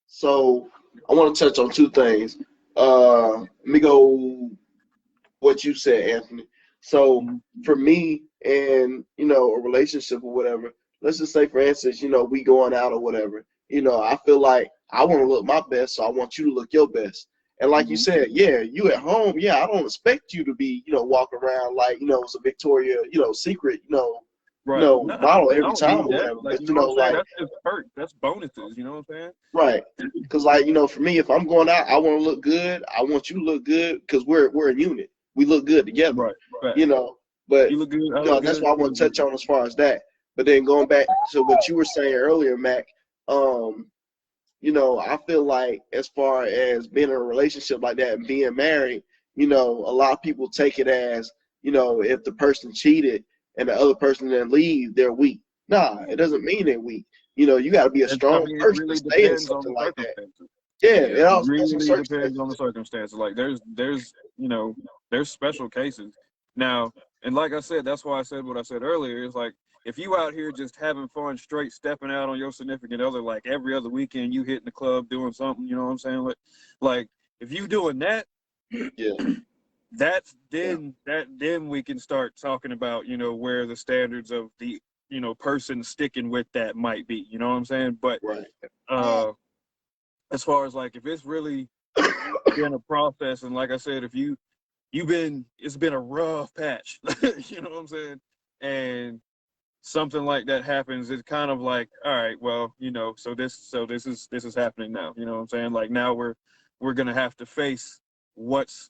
So I want to touch on two things. Let me go what you said, Anthony. So for me and a relationship or whatever, let's just say for instance, we going out or whatever. I feel like I want to look my best, so I want you to look your best. And like you said, yeah, you at home, yeah, I don't expect you to be, walk around like, it's a Victoria, Secret, right. model every time or that. whatever. Like, But you know what I'm saying? That's just perk. That's bonuses. You know what I'm saying? Right. Because like, for me, if I'm going out, I want to look good. I want you to look good because we're a unit. We look good together. Right. But you look good. that's what I want to touch on as far as that. But then going back to what you were saying earlier, Mac, I feel like as far as being in a relationship like that and being married, a lot of people take it as, if the person cheated and the other person didn't leave, they're weak. Nah, it doesn't mean they're weak. You got to be a I strong mean, it person to really stay in depends on something the like that. circumstances. Yeah, Yeah. it all depends on Really depends circumstances. on the circumstances. Like there's special cases. Now, and like I said, that's why I said what I said earlier. It's like if you out here just having fun, straight stepping out on your significant other, like every other weekend, you hitting the club doing something. You know what I'm saying? Like if you doing that, Yeah, then we can start talking about where the standards of the person sticking with that might be. You know what I'm saying? But right. as far as like if it's really been a process, and like I said, if it's been a rough patch, you know what I'm saying, and something like that happens, it's kind of like, all right, well, so this is happening now. You know what I'm saying? Like now we're gonna have to face what's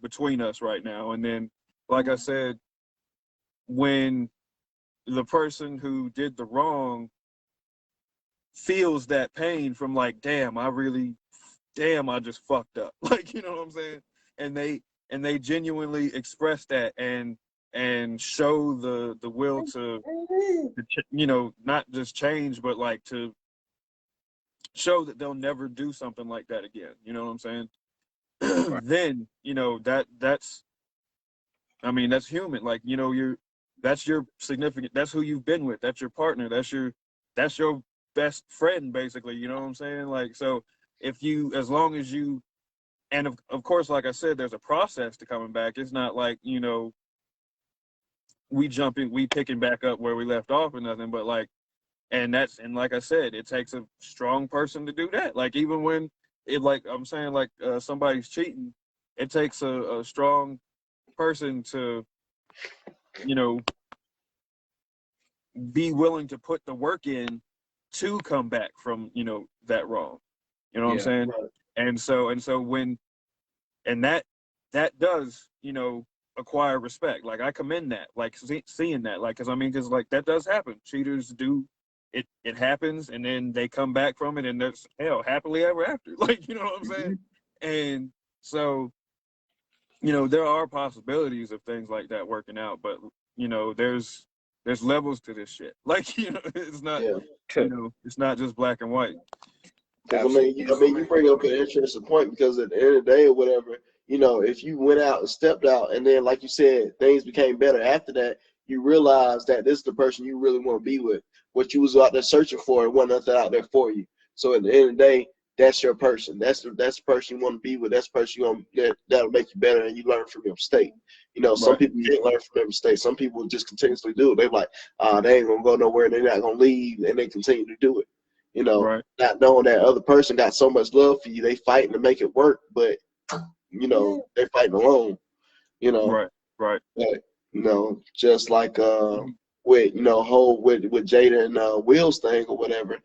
between us right now, and then like I said, when the person who did the wrong feels that pain from like, damn, I just fucked up. Like, you know what I'm saying? And they genuinely express that and show the will to not just change, but like to show that they'll never do something like that again. You know what I'm saying? Right. Then, that's I mean, that's human. Like, that's your significant, that's who you've been with. That's your partner. That's your best friend, basically. You know what I'm saying? Like, so as long as you, and of course, like I said, there's a process to coming back. It's not like, we picking back up where we left off or nothing, but like, and like I said, it takes a strong person to do that. Like, even when like I'm saying, like, somebody's cheating, it takes a strong person to, be willing to put the work in to come back from, that wrong. You know what I'm Yeah. saying? Right. And so when, and that does, acquire respect. Like, I commend that, like, seeing that, like, because like that does happen. Cheaters do it. It happens, and then they come back from it, and there's happily ever after. Like, you know what I'm saying? And so, there are possibilities of things like that working out, but there's levels to this shit. Like, it's not, Yeah. it's not just black and white. Because Absolutely. you bring up an interesting point, because at the end of the day or whatever, if you went out and stepped out and then, like you said, things became better after that, you realize that this is the person you really want to be with. What you was out there searching for, it wasn't nothing out there for you. So at the end of the day, that's your person. That's the person you want to be with. That's the person that'll make you better, and you learn from your mistake. Some Right. people can't learn from their mistakes. Some people just continuously do it. They're like, they ain't gonna go nowhere. They're not gonna leave, and they continue to do it. Right. Not knowing that other person got so much love for you, they fighting to make it work, but they're fighting alone. Right. Right. But, just like with whole with Jada and Will's thing or whatever,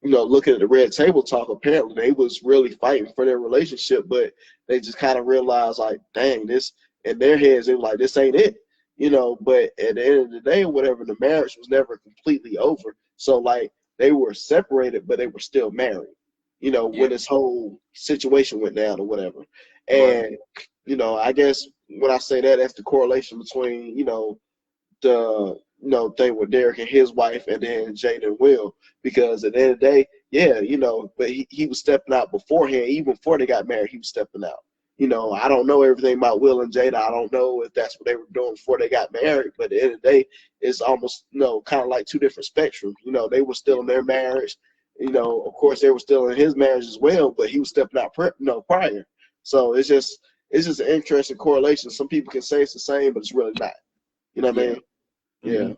looking at the red table talk, apparently they was really fighting for their relationship, but they just kind of realized, like, dang, this, in their heads they were like, this ain't it. But at the end of the day or whatever, the marriage was never completely over. So like, they were separated, but they were still married, Yeah. when this whole situation went down or whatever. Right. And I guess when I say that, that's the correlation between, the thing with Derrick and his wife, and then Jada and Will, because at the end of the day, yeah, but he was stepping out beforehand. Even before they got married, he was stepping out. I don't know everything about Will and Jada. I don't know if that's what they were doing before they got married, but at the end of the day, it's almost, kind of like two different spectrums. They were still in their marriage. Of course they were still in his marriage as well, but he was stepping out prior. So it's just an interesting correlation. Some people can say it's the same, but it's really not. You know what I Yeah. mean? Yeah. Mhm.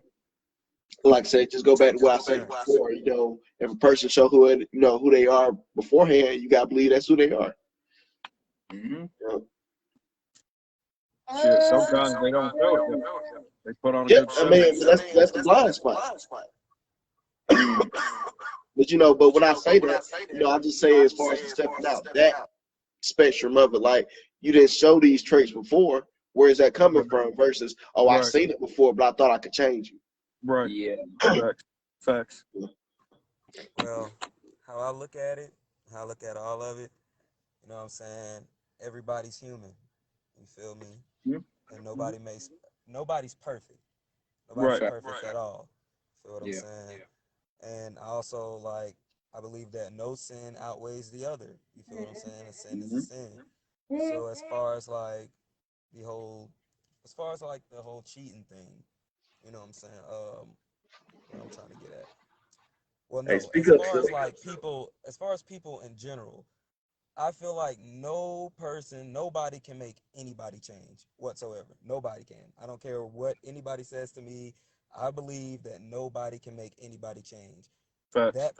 Like I said, just go back to what I said before. If a person show who they are beforehand, you gotta believe that's who they are. Mm-hmm. Shit. Sometimes they don't show it, though. They put on a Yeah, good I show. mean, that's the blind spot. But when I say that, I just say, as far as the stepping out, that spectrum of it, like, you didn't show these traits before. Where is that coming from? Versus, oh, I've Right. seen it before, but I thought I could change you. Right. Yeah. Facts. Facts. Well, how I look at it, how I look at all of it, you know what I'm saying? Everybody's human. You feel me? Mhm. And nobody's perfect. Nobody's Right. perfect at all. Feel what I'm Yeah. saying? And also like I believe that no sin outweighs the other. You feel what I'm saying? A sin is a Mhm. sin. So as far as like the whole as far as like the whole cheating thing, you know what I'm saying? What I'm trying to get at. Well, Hey, no, speak up, sir. as far as people in general, I feel like nobody can make anybody change whatsoever. Nobody can. I don't care what anybody says to me. I believe that nobody can make anybody change. Facts. That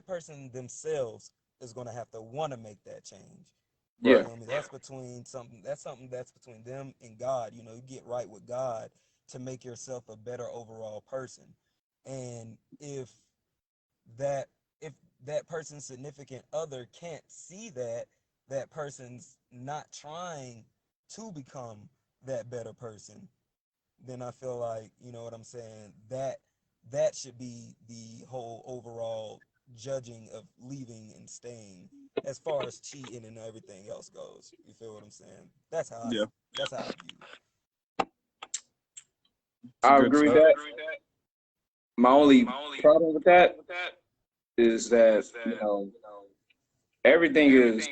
person themselves is gonna have to want to make that change. You Yeah. Right. feel me? That's something that's between them and God. You know, you get right with God to make yourself a better overall person. And that if that person's significant other can't see that person's not trying to become that better person, then I feel like, you know what I'm saying, that should be the whole overall judging of leaving and staying as far as cheating and everything else goes. You feel what I'm saying? Yeah. That's how I view it. It's a I good agree with stuff. that. My only problem with that is that, everything is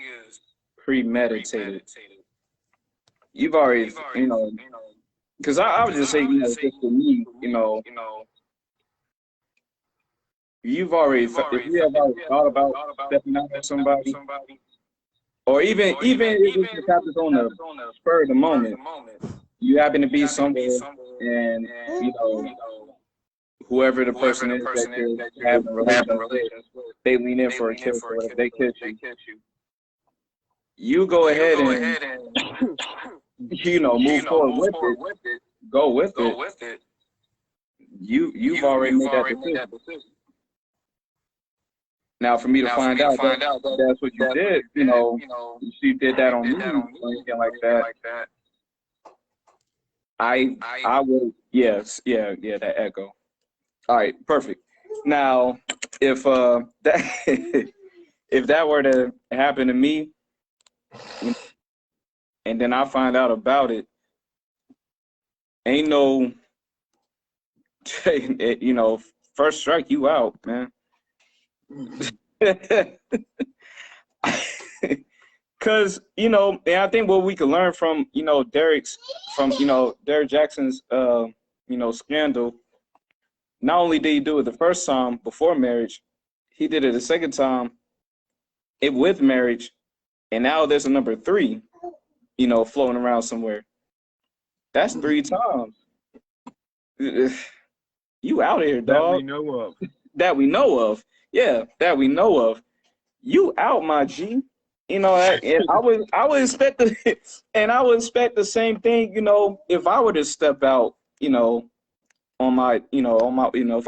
premeditated. You've already, because I would just say, just for me, if you have already thought about stepping out on somebody, or even if it just happens on the spur of the moment, you happen to be somewhere, and whoever the person is that you're having relations with, they lean in for a kiss or whatever, they kiss you. You go ahead and move forward with it, go with it. You've already made that decision. Now, for me to find out that that's what you did, you did that on me or anything like that, I would, yes, yeah, that echo. All right, perfect. Now, if that if that were to happen to me, and then I find out about it, ain't no, first strike, you out, man. Because, and I think what we can learn from, Derrick Jaxn's, scandal, not only did he do it the first time before marriage, he did it the second time with marriage, and now there's a number 3, floating around somewhere. That's 3 times. You out here, That dog. we know of. That we know of. Yeah, that we know of. You out, my G. I would expect and I would expect the same thing, if I were to step out, if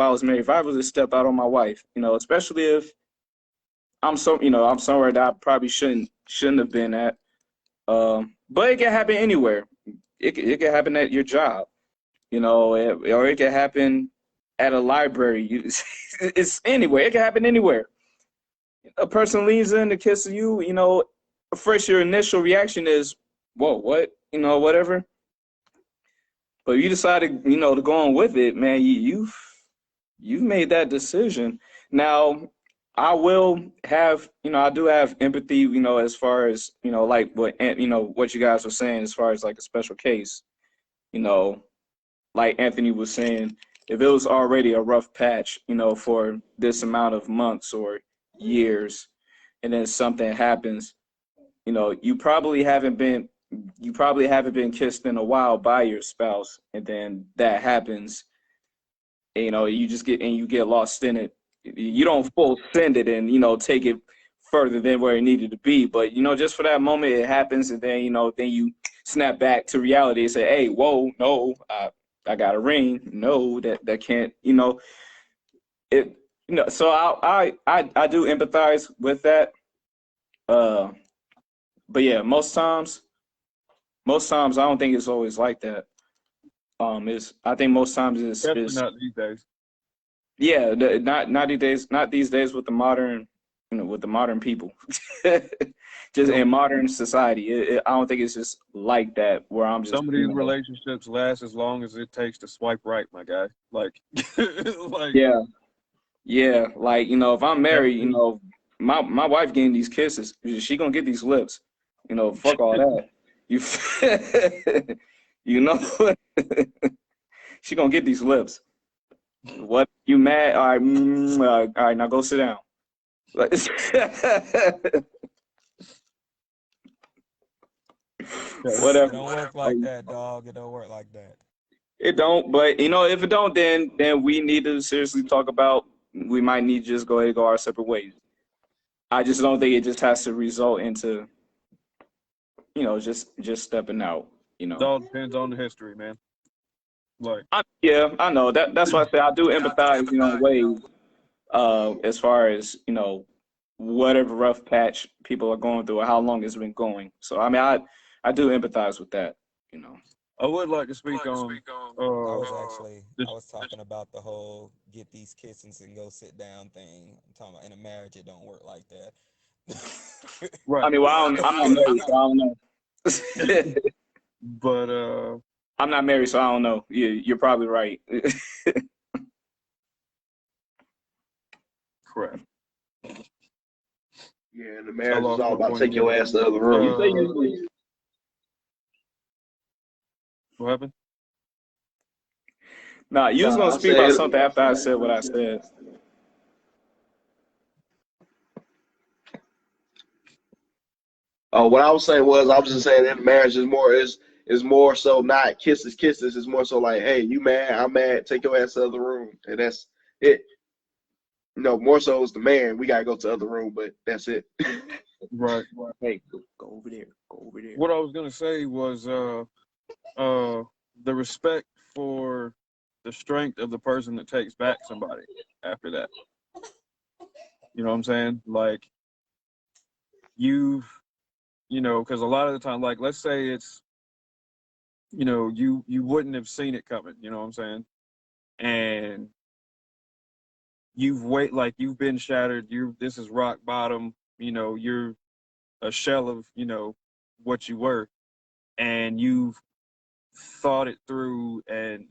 I was married, if I was to step out on my wife, especially if I'm I'm somewhere that I probably shouldn't have been at. But it can happen anywhere. It can happen at your job, or it can happen at a library. It's anywhere. It can happen anywhere. A person leans in to kiss you, first your initial reaction is, whoa, what? Whatever. But you decided, to go on with it, man, you've made that decision. Now, I do have empathy, as far as, like what you guys were saying, as far as like a special case, you know, like Anthony was saying, if it was already a rough patch, for this amount of months or years, and then something happens, you probably haven't been kissed in a while by your spouse, and then that happens, and, you get lost in it. You don't full send it and, take it further than where it needed to be, but just for that moment it happens, and then then you snap back to reality and say, hey, whoa, no, I got a ring. No, that can't, it, so I do empathize with that. But yeah, most times I don't think it's always like that. I think most times Definitely is not these days. Yeah, not these days with the modern, with the modern people. Just in modern society, I don't think it's just like that where I'm just, Some of these relationships last as long as it takes to swipe right, my guy. Like, like yeah, yeah. Like, if I'm that's married, my wife getting these kisses, she gonna get these lips. Fuck all that. You, you know, she gonna get these lips. What, you mad? All right, all right, now go sit down. It Whatever. don't work like that, dog. It don't work like that. It don't, but if it don't, then we need to seriously talk about. We might need to just go ahead and go our separate ways. I just don't think it just has to result into just stepping out. it all depends on the history, man. Like, Yeah, I know that. That's why I say I do empathize, in ways. As far as whatever rough patch people are going through or how long it's been going. So I mean, I do empathize with that. I would like to speak on I was talking about the whole get these kisses and go sit down thing. I'm talking about in a marriage, it don't work like that. I right, mean, well, I'm not married, so I don't know. but I'm not married, so I don't know. You're probably right. crap. Yeah, and the I marriage is lost all my about point take your again. ass to the other room. What happened? Nah, you was gonna speak about something after I said what I said. What I was saying was I was just saying that marriage is more so not kisses. It's more so like, hey, you mad, I'm mad, take your ass to the other room, and that's it. More so is the man. We gotta go to the other room, but that's it. Right. Hey, go over there. Go over there. What I was gonna say was the respect for the strength of the person that takes back somebody after that. You know what I'm saying? Like because a lot of the time, like let's say it's you wouldn't have seen it coming, you know what I'm saying? And you've been shattered, this is rock bottom, you're a shell of, what you were, and you've thought it through and,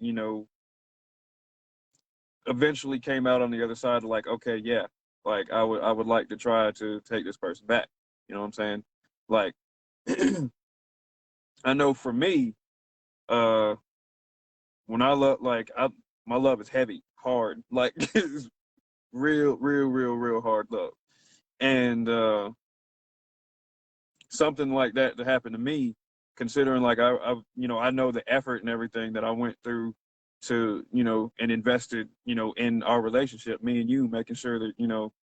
eventually came out on the other side like, okay, yeah, like I would like to try to take this person back. You know what I'm saying? Like I know for me, when I love my love is heavy, hard, like it's real hard love. And something like that to happen to me, considering like I know the effort and everything that I went through to and invested in our relationship, me and you, making sure that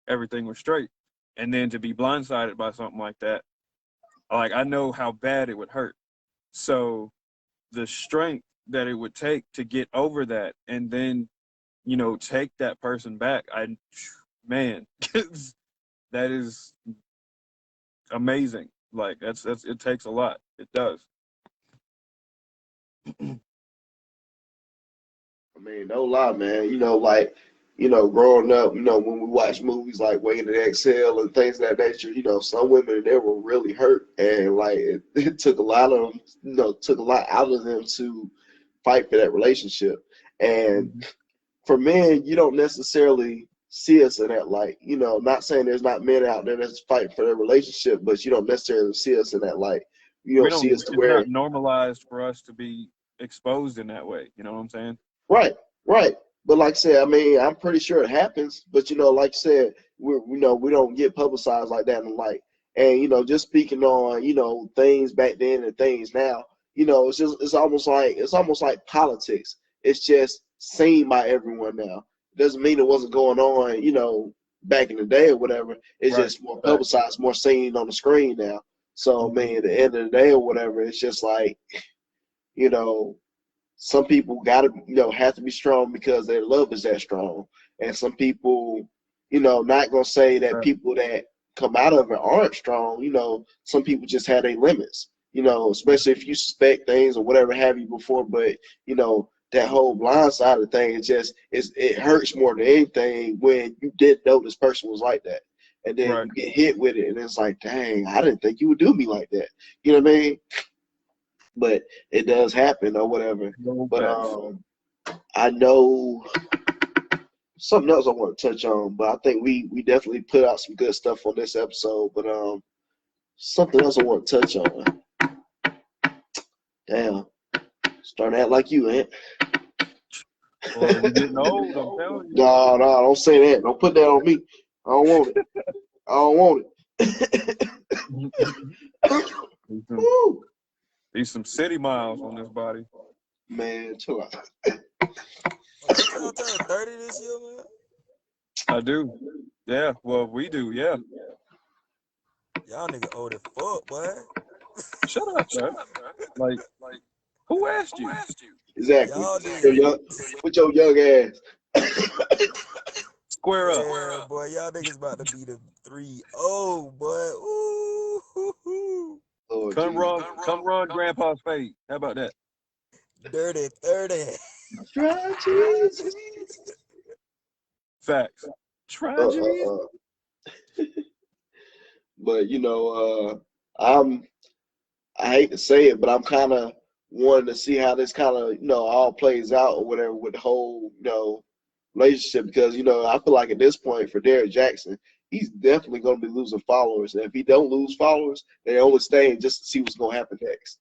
everything was straight, and then to be blindsided by something like that, like I know how bad it would hurt. So the strength that it would take to get over that and then take that person back, man, that is amazing. Like that's it takes a lot. It does. I mean, no lie, man. Growing up, when we watch movies like Waiting to Exhale and things of that nature, some women they were really hurt, and like it took a lot of them, took a lot out of them to fight for that relationship. And for men, you don't necessarily see us in that light. Not saying there's not men out there that's fighting for their relationship, but you don't necessarily see us in that light. You We don't don't. see us to It's where not normalized for us to be exposed in that way. You know what I'm saying? right, right. But like I said, I mean, I'm pretty sure it happens. But like you said, we don't get publicized like that in the light. And just speaking on things back then and things now, it's almost like politics. It's just seen by everyone now. It doesn't mean it wasn't going on, back in the day or whatever. It's Right. just more publicized, more seen on the screen now. So, I mean, at the end of the day or whatever, it's just like, you know, some people gotta have to be strong because their love is that strong, and some people not gonna say that Right. people that come out of it aren't strong. Some people just have their limits, especially if you suspect things or whatever have you before, but that whole blind side of the thing it hurts more than anything when you didn't know this person was like that. And then Right. you get hit with it and it's like, dang, I didn't think you would do me like that. You know what I mean? But it does happen or whatever. No But facts. I know something else I want to touch on, but I think we definitely put out some good stuff on this episode. But something else I want to touch on. Damn, starting to act like you, Ant. Well, you're getting old, I'm telling you. No, don't say that. Don't put that on me. I don't want it. I don't want it. Woo. There's some city miles on this body. Man, chill out. Y'all turn 30 this year, man? I do. Yeah, well, we do, yeah. Y'all nigga old as fuck, boy. Shut up, bro. Like, who asked you? Exactly. Y'all With your young ass. Square up. Yeah, boy, y'all niggas about to be the 3-0, boy. Ooh. Lord Come Jesus. run Grandpa's fade. How about that? Dirty 30. Try Jesus. Facts. Try Jesus. But I hate to say it, but I'm kind of wanting to see how this kind of all plays out or whatever with the whole relationship, because I feel like at this point for Derrick Jaxn, he's definitely going to be losing followers, and if he don't lose followers, they're only staying just to see what's going to happen next.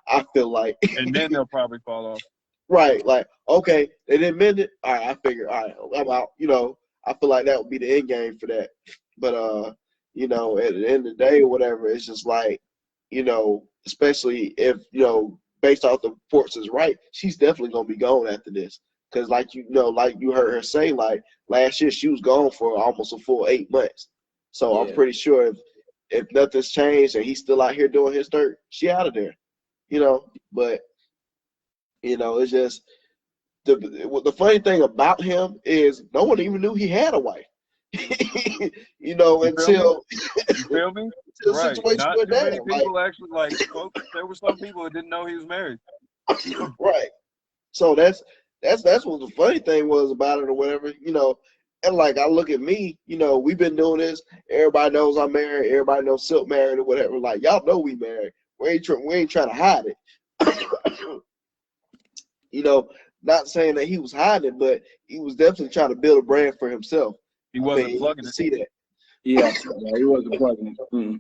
I feel like, And then they'll probably fall off. right, like, okay, they didn't mend it. All right, I figure, all right, I'm out. I feel like that would be the end game for that. But at the end of the day or whatever, it's just like, especially if based off the reports is right, she's definitely gonna be gone after this. Because like you heard her say, like last year she was gone for almost a full 8 months. So I'm pretty sure if nothing's changed and he's still out here doing his dirt, she out of there. But it's just the funny thing about him is no one even knew he had a wife. Until you feel me? the Right. situation Not went too many down. people actually folks, there were some people that didn't know he was married. Right. So that's what the funny thing was about it or whatever, And like I look at me, we've been doing this. Everybody knows I'm married. Everybody knows Silk married or whatever. Like y'all know we married. We ain't trying to hide it. Not saying that he was hiding it, but he was definitely trying to build a brand for himself. He wasn't plugging it. See that? Yeah, he wasn't plugging it. Mm.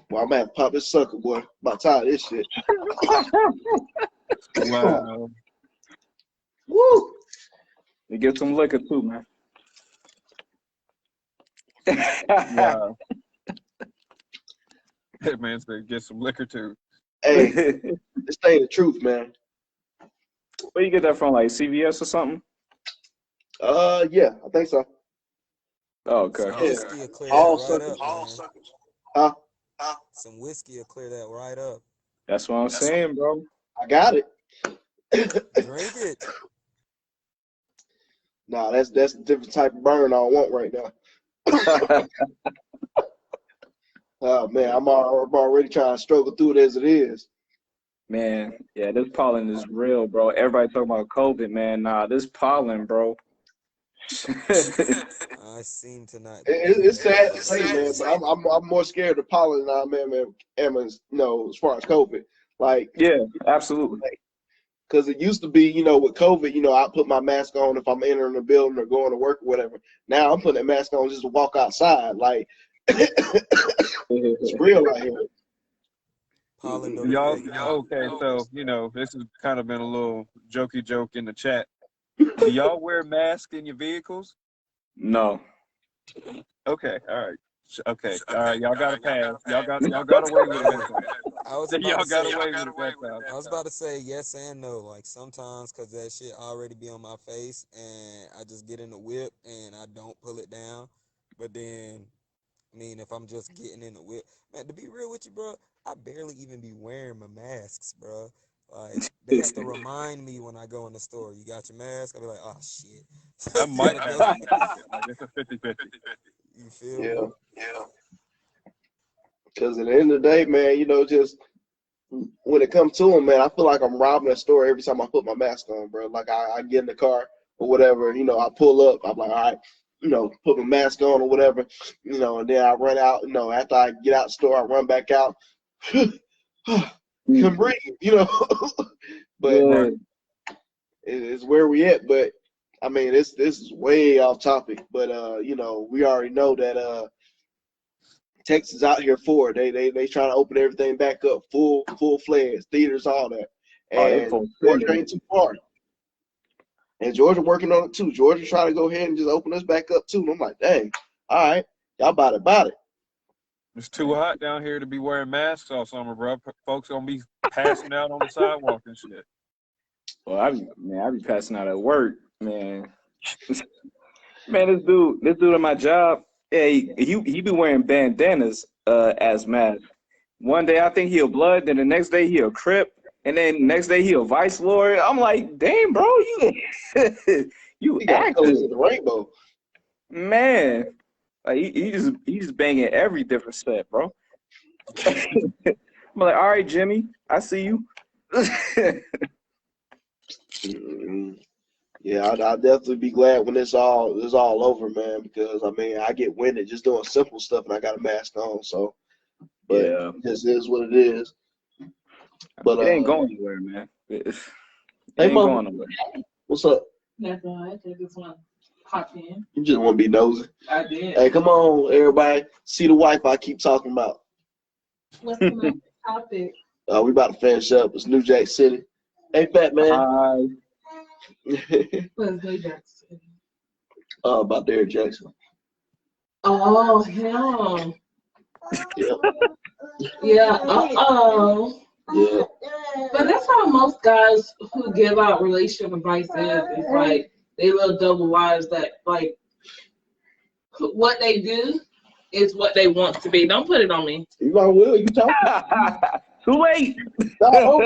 Well, I'm gonna have to pop this sucker, boy. I'm about tired of this shit. Wow. Woo! You get some liquor too, man. Wow. That man said get some liquor too. Hey, this ain't the truth, man. Where you get that from? Like CVS or something? Yeah, I think so. Oh, okay. Some whiskey will clear All that right suckers. up, man. Huh? Some whiskey will clear that right up. That's what I'm saying, bro. I got it. Drink it. Nah, that's a different type of burn I don't want right now. Oh man, I'm already trying to struggle through it as it is. Man, yeah, this pollen is real, bro. Everybody talking about COVID, man. Nah, this pollen, bro. I seen tonight. It's sad to say, man, but I'm more scared of pollen than I am as far as COVID. Like, yeah, absolutely. because it used to be, with COVID, I put my mask on if I'm entering a building or going to work or whatever. Now I'm putting that mask on just to walk outside. Like, it's real out here. Pollen don't Y'all, affect me. okay, so, this has kind of been a little jokey joke in the chat. Do y'all wear masks in your vehicles? No. Okay, all right. Okay, all right, y'all got to pass. Y'all got away with it. I was Y'all about got to say, away with it. I was about to say yes and no. Like sometimes, cause that shit already be on my face, and I just get in the whip and I don't pull it down. But then, I mean, if I'm just getting in the whip, man, to be real with you, bro, I barely even be wearing my masks, bro. Like they have to remind me when I go in the store. You got your mask? I'll be like, oh shit. I might have it. Like it's a 50-50. You feel Yeah. me? Yeah. Because at the end of the day, man, just when it comes to them, man, I feel like I'm robbing a store every time I put my mask on, bro. Like I get in the car or whatever, you know, I pull up, I'm like, all right, you know, put my mask on or whatever, you know, and then I run out, you know, after I get out the store, I run back out, can breathe, you know. But Yeah. it's where we at. But I mean, this is way off topic, but you know, we already know that Texas out here for it. They trying to open everything back up, full fledged theaters, all that. Oh, they And full Georgia sending ain't it. too far. And Georgia working on it too. Georgia trying to go ahead and just open us back up too. And I'm like, dang, all right, y'all about it. It's too hot down here to be wearing masks all summer, bro. Folks gonna be passing out on the sidewalk and shit. Well, I be passing out at work, man. Man, this dude at my job, yeah, he be wearing bandanas as masks. One day I think he a blood, then the next day he a Crip, and then the next day he a Vice Lord. I'm like, damn, bro, you you We got active, colors of the rainbow. man. Like he just banging every different set, bro. I'm like, all right, Jimmy, I see you. Mm-hmm. Yeah, I'll definitely be glad when it's all over, man. Because I mean, I get winded just doing simple stuff, and I got a mask on. So, but Yeah, it just is what it is. But it ain't going anywhere, man. It hey, ain't mama, going nowhere. what's up? That's all right. I just want to pop in. You just want to be nosy. I did. Hey, come on, everybody, see the wife I keep talking about. What's the next topic? We about to finish up. It's New Jack City. Hey, fat man. Hi. What's New Jackson? About Derrick Jaxn. Oh, him. Yeah, Yeah. Uh-oh. yeah. But that's how most guys who give out relationship advice is. It's like they little double lives that like what they do is what they want to be. Don't put it on me. You like Will? You talking? Too late. No.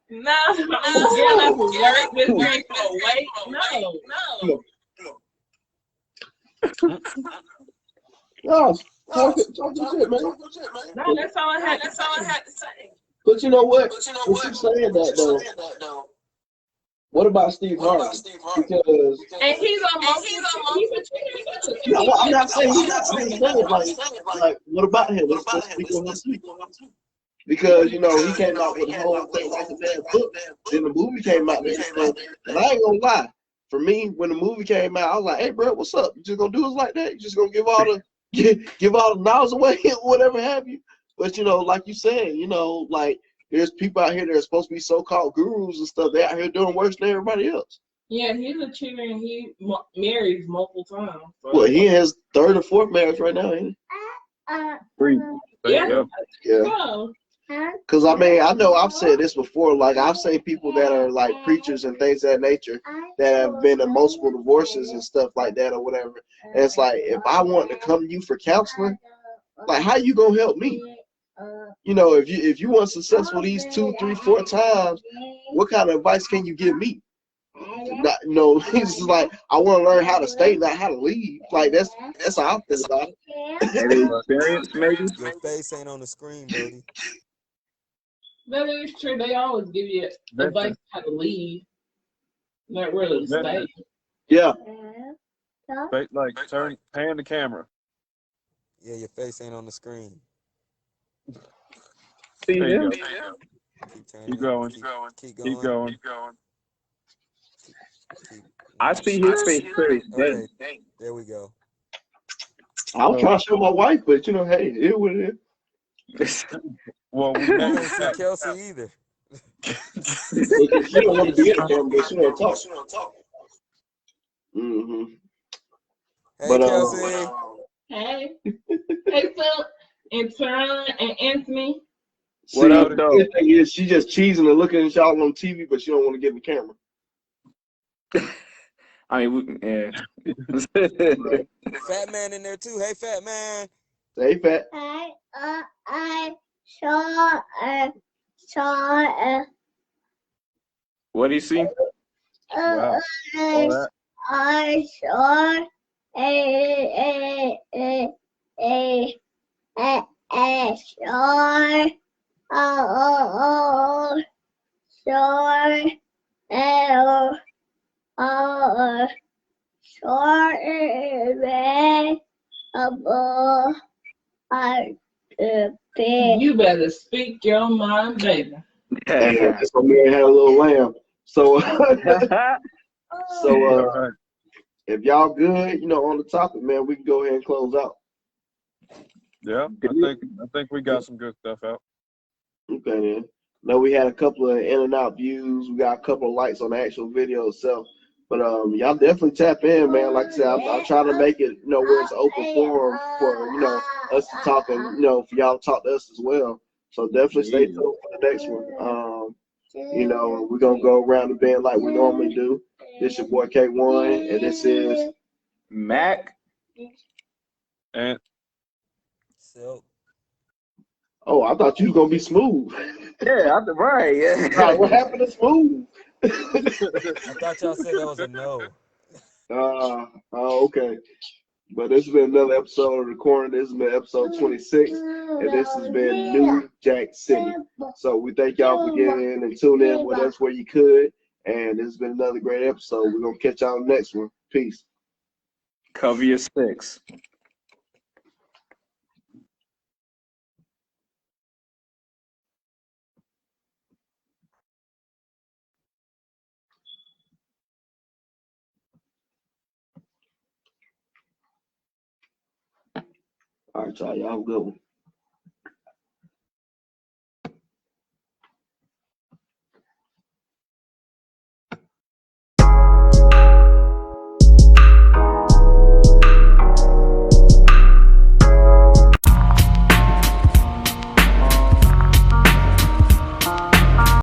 No, yeah, that's Derek. This Derek. Oh, wait, no. No, talk your shit, man. No, that's all I had to say. But you know what? What you saying that though? What about Steve Harvey? Because And he's a cheater. no, I'm not saying he's not saying like what about him? Let's speak on him too. Because you know he came out with the whole thing like a bad book. Then the movie came out and I ain't gonna lie. For me, when the movie came out, I was like, "Hey, bro, what's up? You just gonna do us like that? You just gonna give all the knowledge away, whatever have you?" But you know, like you said, you know, like there's people out here that are supposed to be so-called gurus and stuff. They out here doing worse than everybody else. Yeah, he's a cheater and he marries multiple times. So. Well, he in his third or fourth marriage right now, ain't Free. Yeah. he? Yeah. So, Because, I mean, I know I've said this before. Like, I've seen people that are, like, preachers and things of that nature that have been in multiple divorces and stuff like that or whatever. And it's like, if I want to come to you for counseling, like, how you going to help me? You know, if you weren't successful these 2, 3, 4 times, what kind of advice can you give me? Not, no, it's just like, I want to learn how to stay, not how to leave. Like, that's how I feel about it. Maybe experience, maybe. Your face ain't on the screen, buddy. that is true. They always give you advice how to leave. Not really to stay. Yeah. Like pan the camera. Yeah, your face ain't on the screen. See There you him? go. Keep turning. Keep going. Keep Keep going. going. I see his face clear as Okay, day. there we go. I was trying to show my wife, but, you know, hey, it is what it is. Well, we I met. can't see Kelsey either. Because she don't want to be in the camera, but she don't talk. Mm-hmm. Hey, But Kelsey. Hey. Hey, Phil and Turn and Anthony. What up, the though? good thing is she just cheesing and looking at y'all on TV, but she don't want to get in the camera. I mean, yeah. Fat man in there too. Hey, fat man. Hey, fat. I saw What do you see? Wow. All that. I saw a star O short L O short red above big. You better speak your mind, baby. And that's what Mary had a little lamb. So, if y'all good, on the topic, man, we can go ahead and close out. Yeah, I think we got some good stuff out. Okay, then. Now we had a couple of in and out views. We got a couple of likes on the actual video itself. But y'all definitely tap in, man. Like I said, I'll try to make it, where it's open forum for, us to talk and, for y'all to talk to us as well. So definitely stay tuned for the next one. We're going to go around the bend like we normally do. This your boy K1, and this is Mac. And Silk. Oh, I thought you was going to be smooth. Yeah, right. Yeah. Right, what happened to smooth? I thought y'all said that was a no. Okay. But this has been another episode of Recording. This has been episode 26, and this has been New Jack City. So we thank y'all for getting in and tuning in with us where you could. And this has been another great episode. We're going to catch y'all on the next one. Peace. Cover your sticks. All right, y'all. Y'all have a good one.